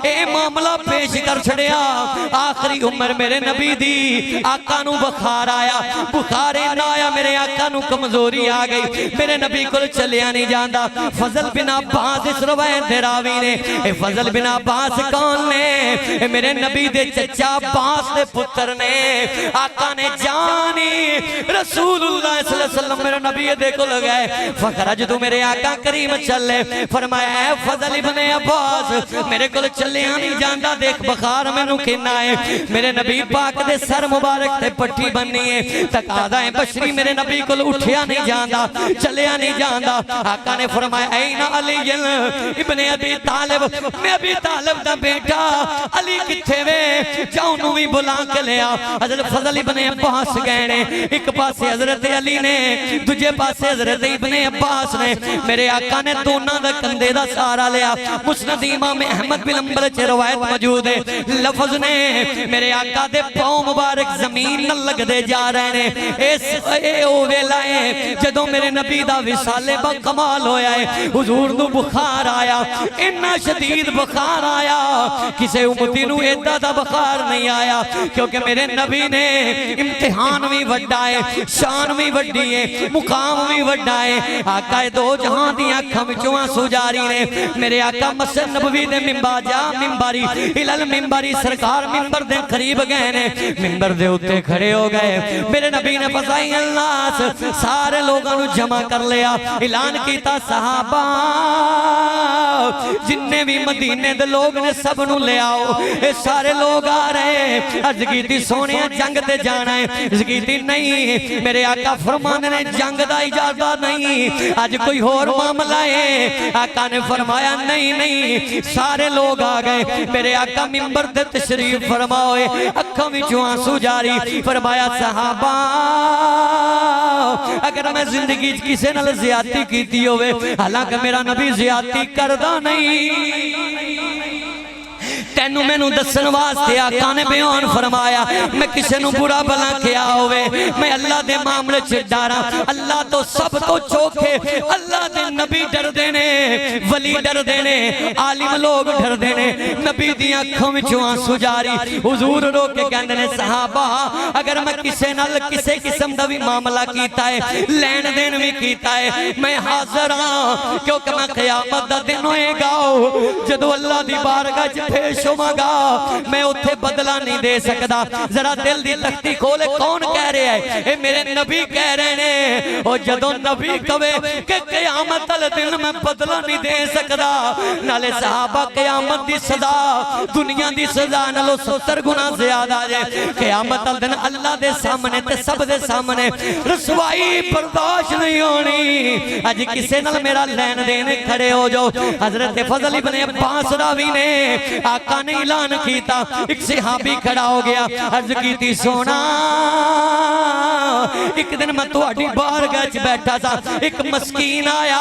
اے معاملہ پیش کر چھڑیا آخری عمر میرے نبی دی آقا نو بخار آیا بخارے نہ آیا میرے آقا نو کمزوری آ گئی میرے نبی کو چلیا نہیں جاندہ فضل بن عباس اس روایت دے راوی نے اے فضل بن عباس کون نے اے میرے نبی دے چچا عباس دے پتر نے آقا نے جانی رسول اللہ صلی اللہ علیہ وسلم میرے نبی دیکھو لگائے فخرج تو میرے آقا کریم چلے فرمایا اے فضل ابن عباس میرے کل چلے آنی جاندہ دیکھ بخار میں نو کھنا ہے میرے نبی پاک دے سر مبارک تے پٹھی بننی ہے تقاضا ہے بشری میرے نبی کل اٹھیا نہیں جاندہ چلے آنی جاندہ آقا نے فرمایا این علی ابن ابی طالب میں ابی طالب دا بیٹا علی کتھے وے جاؤں نوی بلا کے لیا حضرت فضل ابن عباس گئے ایک پاس حضرت علی نے تجھے پاسے حضرت ابن عباس نے میرے آقا نے دونوں دا کندے دا سارا لیا مسند امام احمد بن حنبل چ روایت موجود ہے لفظ نے میرے آقا دے پاؤں مبارک زمین نہ لگ دے جا رہے ہیں اے او ویلا ہے جدوں میرے نبی دا وصال با کمال ہویا ہے حضور نو بخار آیا اتنا شدید بخار آیا کسے امتی نو ایدہ دا بخار نہیں آیا کیونکہ میرے نبی نے امتحان بھی وڈا ہے شان بھی وڈی ہے مقام بھی وڈا ہے آقا دو جہاں دیا کھمچواں سجاری نے میرے آقا مسجد نبوی دے ممباری ہلال ممباری سرکار ممبر دے قریب گئے نے ممبر دے اتے کھڑے ہو گئے میرے نبی نے فضائی اللہ سارے لوگوں نے جمع کر لیا اعلان کیتا صحابہ جننے بھی مدینے دے لوگ نے سب نو لے آؤ اے سارے لوگ آ رہے عرض کیتی سونیا جنگ تے جانا ہے عرض کیتی نہیں میرے آقا فرمانے نے جنگ دا اجازت نہیں آج کوئی اور معاملہ ہے آقا نے فرمایا نہیں سارے لوگ آ گئے میرے آقا ممبر تے تشریف فرمائے اکھاں وچوں آنسو جاری فرمایا صحابہ اگر میں زندگی کسے نال زیادتی کیتی ہوئے حالانکہ میرا نبی زیادتی کردہ نہیں تینو میں نو دسن واسطے آقا نے بیان فرمایا میں کسے نو برا بلا کیا ہوئے میں اللہ دے معاملے چھ ڈارا اللہ تو سب تو چوکھے اللہ دے نبی ڈر دینے ولی ڈر دینے عالم لوگ ڈر دینے نبی دیا کھم چوان سجاری حضور رو کے کہندنے صحابہ اگر میں کسے نال کسے قسم دا بھی معاملہ کیتا ہے لین دین بھی کیتا ہے میں حاضر ہاں کیونکہ میں قیامت دا دن ہوئے گا جدو اللہ دی بارگاہ چھ پیش ہوواں گا میں اتھے بدلہ نہیں دے سکدا ذرا دل دی تختی کھولے کون کہہ رہے ہیں اے میرے نبی کہہ رہے ہیں او جدوں نبی کہے کہ قیامت والے دن میں بدلہ نہیں دے سکدا نالے صحابہ قیامت دی سزا دنیا دی سزا نالو 70 گنا زیادہ جائے قیامت والے دن اللہ دے سامنے تے سب دے سامنے رسوائی برداشت نہیں ہونی اج کسے نال میرا لین دین کھڑے ہو جاؤ حضرت فضل ابن عباس راوی نے آقا نے اعلان کیتا ایک صحابی کھڑا ہو گیا عرض کیتی سونا ایک دن میں تہاڈی بارگاہ وچ بیٹھا سا ایک مسکین آیا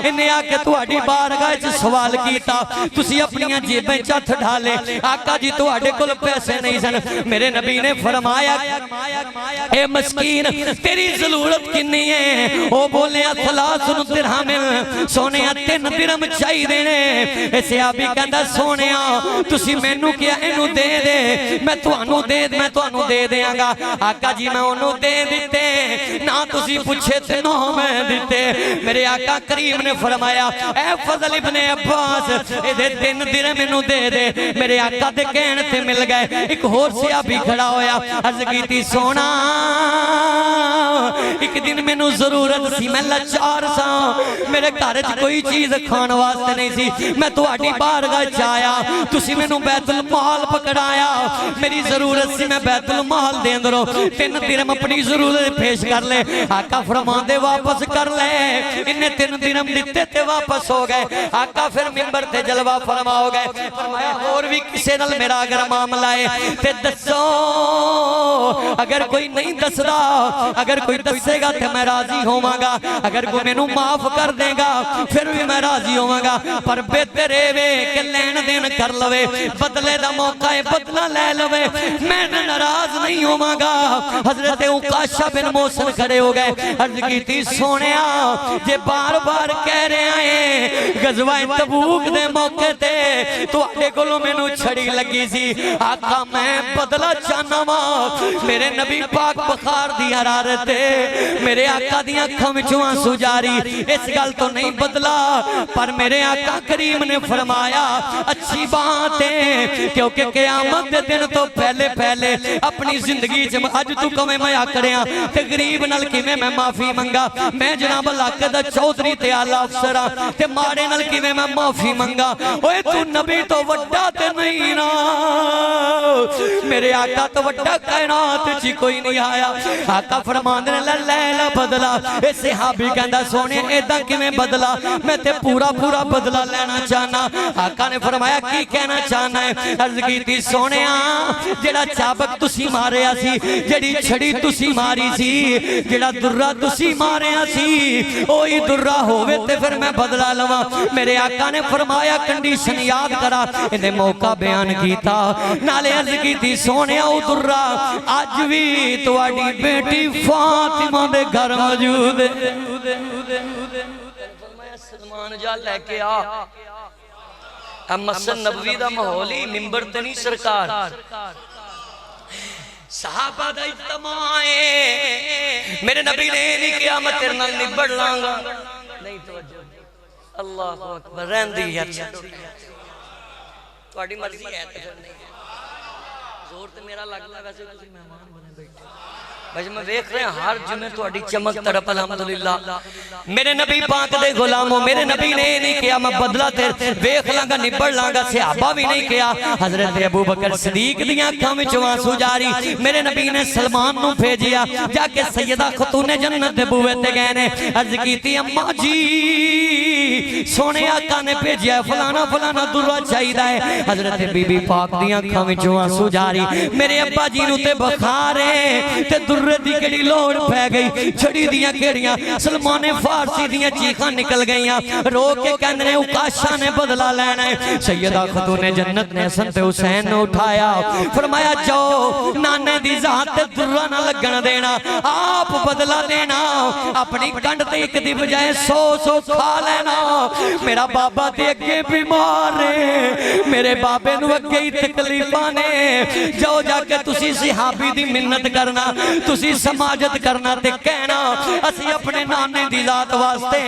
انہیں آ کے تہاڈی بارگاہ وچ سوال کیتا تسی اپنی جیبیں ہتھ ڈالے آقا جی تہاڈے کول پیسے نہیں سن میرے نبی نے فرمایا اے مسکین تیری ضرورت کنی ہے او بولے ثلاث درہم سونے 3 درہم چاہی دینے اے صحابی کہندا سونیا تسی مینوں کیا اینو دے دے میں تانوں دے دیاں گا آقا جی میں انہوں دے دیتے نہ تسی پوچھے تے نہ میں دیتے میرے آقا کریم نے فرمایا اے فضل ابن عباس اے دے 3 درہم انہوں دے دے میرے آقا دے کہنے تے مل گئے ایک اور صحابی کھڑا ہویا عرض کیتی سونا ایک دن میں نو ضرورت سی میں لاچار سا میرے گھر کوئی چیز کھان واسطے نہیں سی میں تہاڈی بارگاہ چایا تسی میں نو بیت المال پکڑایا میری ضرورت سی میں بیت المال دے اندروں 3 درہم اپنی ضرورت پیش کر لے آقا فرماندے واپس کر لے انہیں 3 درہم دیتے تے واپس ہو گئے آقا پھر منبر تے جلوہ فرما ہو گئے فرمایا اور بھی کسے نال میرا اگر معاملہ ہے تے دسو اگر کوئی نہیں دسدا اگر کوئی دسے گا تے میں راضی ہوواں گا اگر کوئی مینوں معاف کر دے گا پھر بھی میں راضی ہوواں گا پر بہتر وے کہ لین دین کر لوے بدلے دا موقع ہے بدلہ لے لوے میں ناراض نہیں ہوواں گا حضرت عکاشہ بن محسن کھڑے ہو گئے عرض کی تھی سونیا جے بار بار کہہ رہے ہیں غزوہ تبوک دے موقع تے تو آٹے کولوں مینوں چھڑی لگی سی آقا میں بدلہ چاہنا ماں میرے نبی پاک بخار دی حرارت ہے میرے آقا دی اکھاں وچوں آنسو جاری اس گل تو نہیں بدلا پر میرے آقا کریم نے فرمایا اچھی بات ہے کیونکہ قیامت دے دن تو پہلے اپنی زندگی جب اج تو کمیں میں آکڑیاں تے غریب نال کیویں میں معافی منگا میں جناب علاقے دا چودھری تے اعلی افسر ہاں تے ماڑے نال کیویں میں معافی منگا اوے تو نبی تو وڈا تے نہیں نا میرے آقا تو وڈا کائنات چ کوئی نہیں آیا آقا فرماندے نے لے بدلا اے صحابی کہندا سونے ایداں کیویں بدلا میں تے پورا بدلہ لینا چاہنا آقا نے فرمایا کی کہنا چاہنا ہے عرض کیتی سونیا جڑا چابک تسی ماریا سی جڑی چھڑی تسی ماری سی جڑا درہ تسی ماریا سی اوہی درہ ہووے تے پھر میں بدلہ لواں میرے آقا نے فرمایا کنڈیشن یاد کرا انہیں موقع بیان کیتا نالے عرض کیتی سونیا او درہ آج بھی تواڈی بیٹی فاطمہ دے گھر موجود ہے سلمان جا لے کے آ مسجد نبوی دا ماحولی منبر تے نہیں سرکار صحابہ دا اجتماع ہے میرے نبی نے نہیں کیا میں تیرے نال نبڑ لانگا نہیں توجہ اللہ اکبر رہن دی یار تواڈی مرضی ہے تے پھر نہیں زور تے میرا لگدا ویسے تسی مہمان بنے بیٹھے بھائی میں دیکھ رہے ہیں ہر جمعے تو اڈی چمک تڑپ الحمدللہ میرے نبی پاک دے غلاموں میرے نبی نے نہیں کیا میں بدلہ تیر ویکھ لانگا نبڑ لانگا صحابہ بھی نہیں کیا حضرت ابو بکر صدیق دیاں اکھاں وچوں آنسو جاری میرے نبی نے سلمان نو بھیجیا جا کے سیدہ خاتون جنت دے بوئے تے گئے نے عرض کیتی اماں جی سونے آقا نے بھیجیا فلانا درہ چاہیدا ہے حضرت بی بی پاک دیاں اکھاں وچوں آنسو جاری میرے ابا جی نو تے بخار ہے تے درہ دی کڑی لوڑ پہ گئی چھڑی دیاں کیڑیاں سلمان فارسی دیاں چیخاں نکل گئیاں رو کے کہنے عکاشہ نے بدلہ لینا ہے سیدہ خاتون جنت نے حسن تے حسین نے اٹھایا فرمایا جو نانے دی ذات تے درہ نہ لگن دینا آپ بدلہ دینا اپنی کنڈ تے ایک دی بجائے 100 کھا لینا میرا بابا تے اگے بیمار ہے میرے بابے نو اگے ہی تکلیفاں نے جاؤ جا کے تسی صحابی دی منت کرنا تسی سماجت کرنا تے کہنا اسی اپنے نانے دی ذات واسطے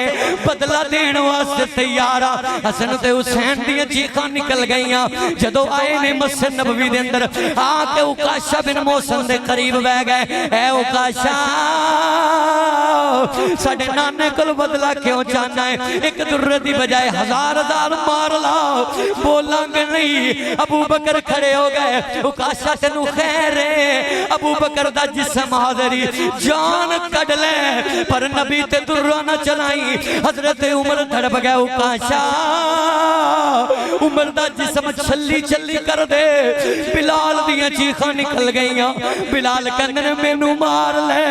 بدلہ دین واسطے تیارا حسن تے حسین دی چیخاں نکل گئیاں جدو آئے نے مسجد نبوی دے اندر آکے اکاشا بن محسن دے قریب بہ گئے اے اکاشا ساڑھے نانے کل بدلہ کیوں چاہنا ہے ایک درہ دی بجائے 1000 مار لاؤ بولاں گے نہیں ابو بکر کھڑے ہو گئے اکاشا تینو خیر ہے ابو بکر دا جسم حاضری جان کڑ لے پر نبی تے درہ نہ چلائی حضرت عمر دھڑپ گئے اکاشا عمر دا جسم چھلی چھلی کر دے بلال دیاں چیخاں نکل گئیاں بلال کہنے میں نو مار لے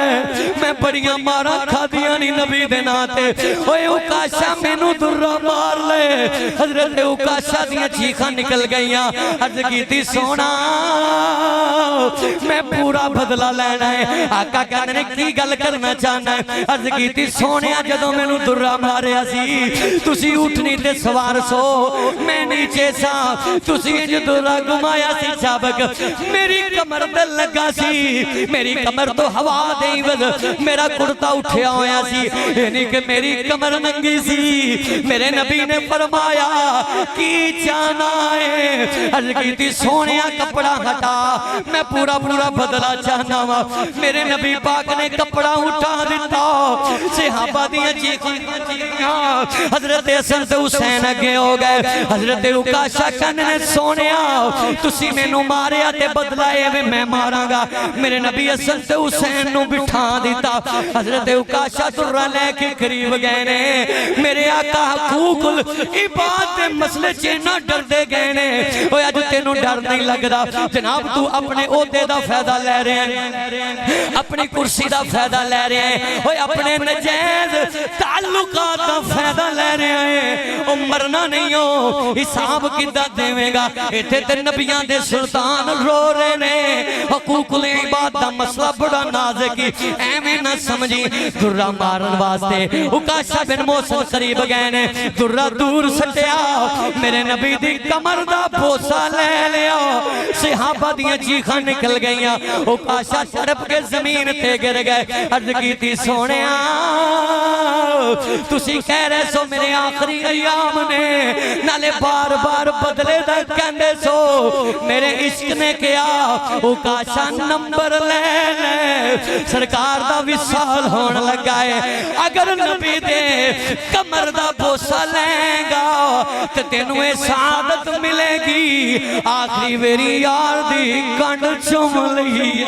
میں بڑیاں مارا کھا دیا نہیں نبی دے ناتے اوے اکاشا میں نو درہ مار لے حضرت اکاشا دیاں چیخاں نکل گئیاں عرض کیتی سونا میں پورا بدلہ لینا ہے آقا کہنے کی گل کرنا چاہنا ہے عرض کیتی سونیا جدو میں نو درہ مارے آسی تسی اٹھنی تے سوار سو میں نیچے سا تسی جو درہ گمایا سی چابک میری کمر دل لگا سی میری کمر تو ہوا دیں وز میرا کرتا اٹھیا ہویا سی یعنی کہ میری کمر ننگی سی میرے نبی نے فرمایا کی جانا ہے عرض کیتی سونیا کپڑا ہٹا میں پورا بدلہ چاہنا ہوا میرے نبی پاک نے کپڑا اٹھا دیتا صحابہ دیا چیخاں حضرت حسن تے حسین اگے ہو گئے حضرت اکاشا کہنے سونیا تسی میں نو ماریا تے بدلائے میں ماراں گا میرے نبی حسن تے حسین نو بٹھا دیتا حضرت اکاشا درہ لے کے قریب گئے نے میرے آقا حقوق العباد دے مسئلے چینہ ڈر دے گئے نے اوہ آج تینوں ڈر نہیں لگ رہا جناب تو اپنے عہدے دا فائدہ لے رہے ہیں اپنی کرسی دا فائدہ لے رہے ہیں اوہ اپنے نجیز تعلقات دا فائدہ لے رہے ہیں او مرنا نہیں ہو حساب کدہ دیویں گا ایتھے تے نبیان دے سلطان رو رہے نے حقوق العباد دا مسئلہ بڑا نازکی ایمیں نہ سمجھی درہ مارن واسطے اکاشا بن محسن قریب گئے نے درہ دور سٹیا میرے نبی دی کمر دا بوسا لے لیا صحابہ دیاں چیخاں نکل گئیاں اکاشا سڑپ کے زمین تے گر گئے عرض کی تھی سونیا تسی کہہ رہے سو میرے آخری ایام نے نالے بار بدلے دا کہندے سو میرے عشق نے کیا اکاشا نمبر لے لے سرکار دا وصال ہون لگا ہے اگر نبی دے کمر دا بوسا لیں گا تو تینویں سعادت ملے گی آخری ویری یار دی کنڈ چم لئی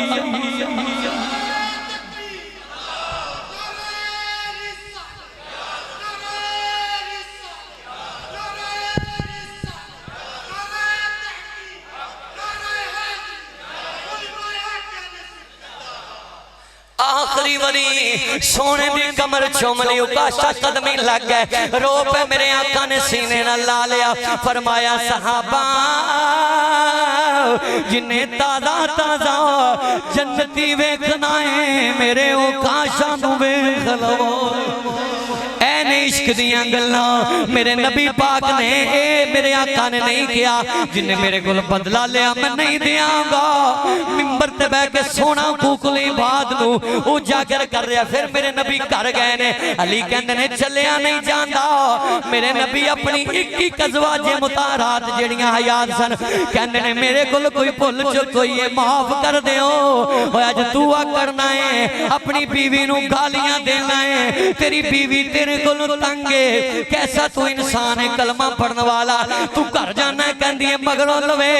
آخری وری سونے دی کمر چوم لی اکاشا قدمی لگ گئے رو پہ میرے آقا نے سینے نہ لا لیا فرمایا صحابہ جنہیں تازہ جنتی ویکھنا ہے میرے اکاشا نو ویکھ لو عشق دیاں گلاں میرے نبی پاک نے اے میرے آقا نے نہیں کیا جنہیں میرے گل بدلہ لیا میں نہیں دیاں گا ممبر تے بے کے سونا حقوق العباد نو اجاگر کر رہا پھر میرے نبی کر گئے نے علی کہندے نے چلیا نہیں جاندا میرے نبی اپنی اکی قضواج مطارات جڑیاں حیات سن کہندے نے میرے گل کوئی پھل جو کوئی معاف کر دیو آج دعا کرنا ہے اپنی بیوی نو گالیاں دینا ہے تیری بیوی تیرے گل تنگے کیسا تو انسان ہے کلمہ پڑھنے والا تو کر جانا ہے کہندی ہے مگروں لوے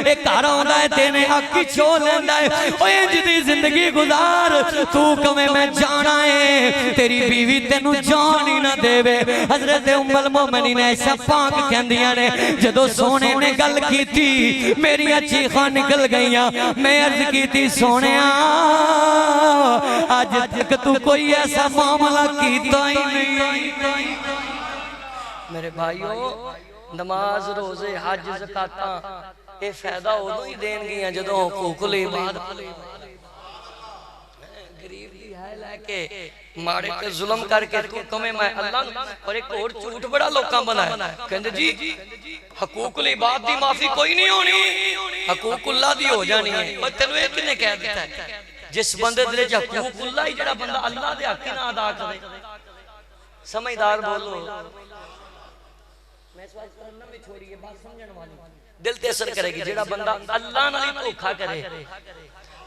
ایک کار ہوندہ ہے تینے حق کی چھو لیندہ ہے اوہ جدی زندگی گزار تو کمیں میں جانا ہے تیری بیوی تینو جانی نہ دے بے حضرت ام المومنین ایسا پاک کہندیاں نے جدو سونے نے گل کی تھی میری اچھی خان نکل گئیاں میں عرض کی تھی سونیاں آج تک تو کوئی ایسا معاملہ کیتا ہی نہیں میرے بھائیو نماز روزے حج زکاتاں اے فائدہ ہو دو ہی دین گیاں جدوں حقوق العباد غریب دی ہے لے کے ماڑے تے ظلم کر کے تو کمیں میں اللہ اور ایک اور جھوٹ بڑا لوکاں بنایا کہندے جی حقوق العباد دی معافی کوئی نہیں ہونی حقوق اللہ دی ہو جانی ہے اور تینوں ایک نے کہہ دیتا ہے جس بندے دل وچ حقوق اللہ ہی جڑا بندہ اللہ دے حق نہ ادا کرے سمجھدار بولو میں اس بات کرنا میں چھوڑی یہ بات سمجھن والی دل تے اثر کرے گی جڑا بندہ اللہ نال دھوکا کرے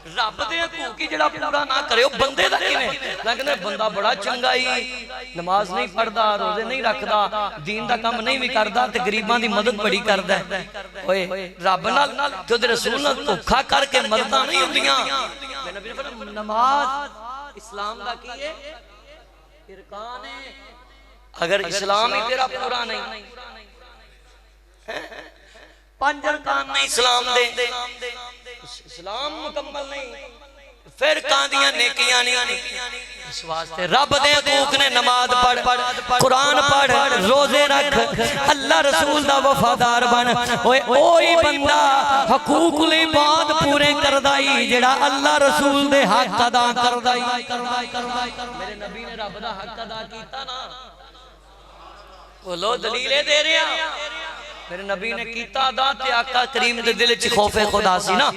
رب دے حقوق ہی جڑا پورا نہ کرے او بندے دا کیویں لیکن بندہ بڑا چنگا ہی نماز نہیں پڑھدا روزے نہیں رکھدا دین دا کام نہیں بھی کردا تے غریباں دی مدد بڑی کردا ہے اوئے رب نال تے تے رسول نال دھوکا کر کے مدداں نہیں ہوندیاں نبی نے فرمایا نماز اسلام دا کی ہے ارکان ہے اگر اسلام ہی تیرا پورا نہیں پانچ ارکان نہیں اسلام دے اسلام مکمل نہیں پھر کاندیاں نیکیاں نہیں اس واسطے رب دے حقوق نے نماز پڑھ قرآن پڑھ روزے رکھ اللہ رسول دا وفادار بن اوہی بندہ حقوق العباد پورے کردائی جڑا اللہ رسول دے حق ادا کردائی میرے نبی نے رب دا حق ادا کیتا نا بولو دلیلیں دے رہے ہیں میرے نبی نے کیتا ادا تے آقا کریم دے دل چ خوف خدا سی نا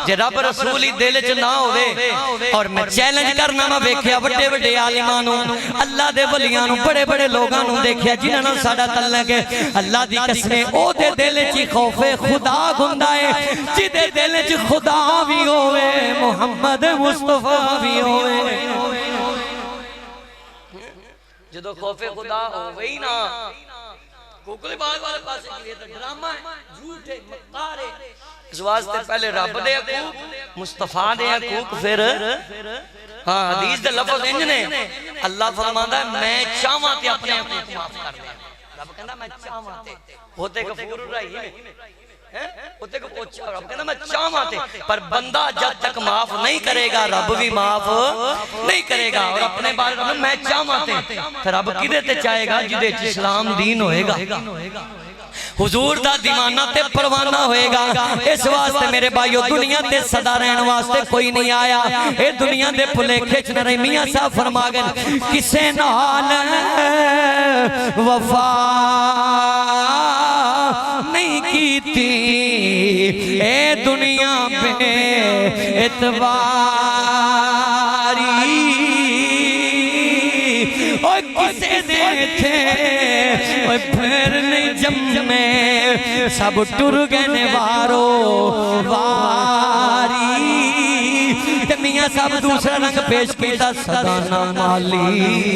جے رب رسول ہی دل چ نہ ہوے اور میں چیلنج کرنا میں ویکھیا بڑے بڑے عالماں نو اللہ دے ولیاں نو بڑے بڑے لوگاں نو دیکھیا جنہاں نال ساڈا تعلق ہے اللہ دی قسم او دے دل چ خوف خدا ہوندا ہے جدے دل چ خدا وی ہوے محمد مصطفی وی ہوے جدو خوف خدا ہوے ہی نا کوکلی بات والے پاسے کے لیے تو ڈرامہ ہے جھوٹ ہے مکار ہے اس واسطے پہلے رب دے حقوق مصطفیٰ دے حقوق پھر ہاں حدیث دے لفظ انج نے اللہ فرماندا ہے میں چاہواں تے اپنے حقوق معاف کر دیا رب کہندا میں چاہواں تے ہوتے غفور الرحیم ہوتے کو رب کہندا میں چاہواں تے پر بندہ جب تک معاف نہیں کرے گا رب بھی معاف نہیں کرے گا اور اپنے بارے میں چاہواں تے پھر رب کدے تے چاہے گا جدے اسلام دین ہوئے گا حضور دا دیوانہ تے پروانہ ہوئے گا اس واسطے میرے بھائیو دنیا تے صدا رہن واسطے کوئی نہیں آیا اے دنیا دے پھلے کھچ نہ رہی میاں صاحب فرما گئے کسے نال وفا نہیں کیتی اے دنیا پہ اعتباری اور کسے دے تھے اور پھر نہیں جمے سب ٹر گئے وارو واری میاں صاحب دوسرا رنگ پیش کیتا صدانا مالی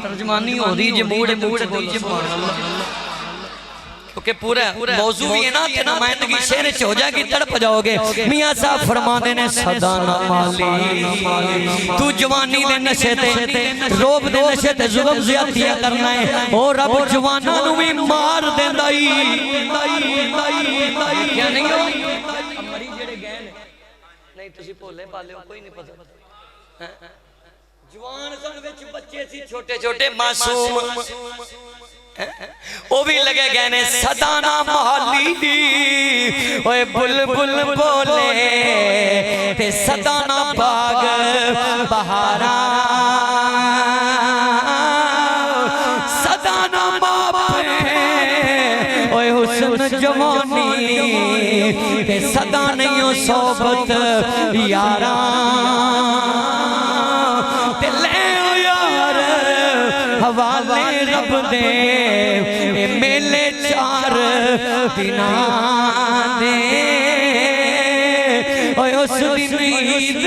ترجمانی ہو رہی جی موڑے دیجئے کیونکہ پورا موضوع یہ نا کہ نمائندگی شہر چ ہو جائے گی تڑپ جاؤ گے میاں صاحب فرمانے نے صدانا مالی تو جوانی دے نشے تے روب دے نشے تے ظلم زیادتیاں کرنا ہے اور رب جوانہ نو بھی مار دیں دائی کیا نہیں ہو اب مریض جڑے گئے نہیں تسی پولے پالے ہو کوئی نہیں پتا جوان سن وچ بچے سی چھوٹے چھوٹے معصوم وہ بھی لگے گئے نے صدانا محلی اوے بلبل بولے تے صدانا باغ بہارا صدانا باپے اوے حسن جوانی تے صدانیوں صحبت یاران تے لے یار حوالے رب دے میلے چار دنا دے اوہ اس دن عید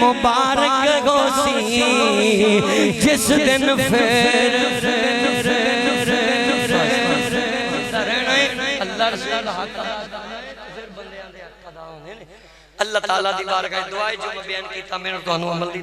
مبارک گوسی جس دن پھر اللہ رسول حق پھر بندیاں دے حق ادا ہونے اللہ تعالیٰ دی بارگاہ دعائے جو میں بیان کیتا میں نے تو عمل دی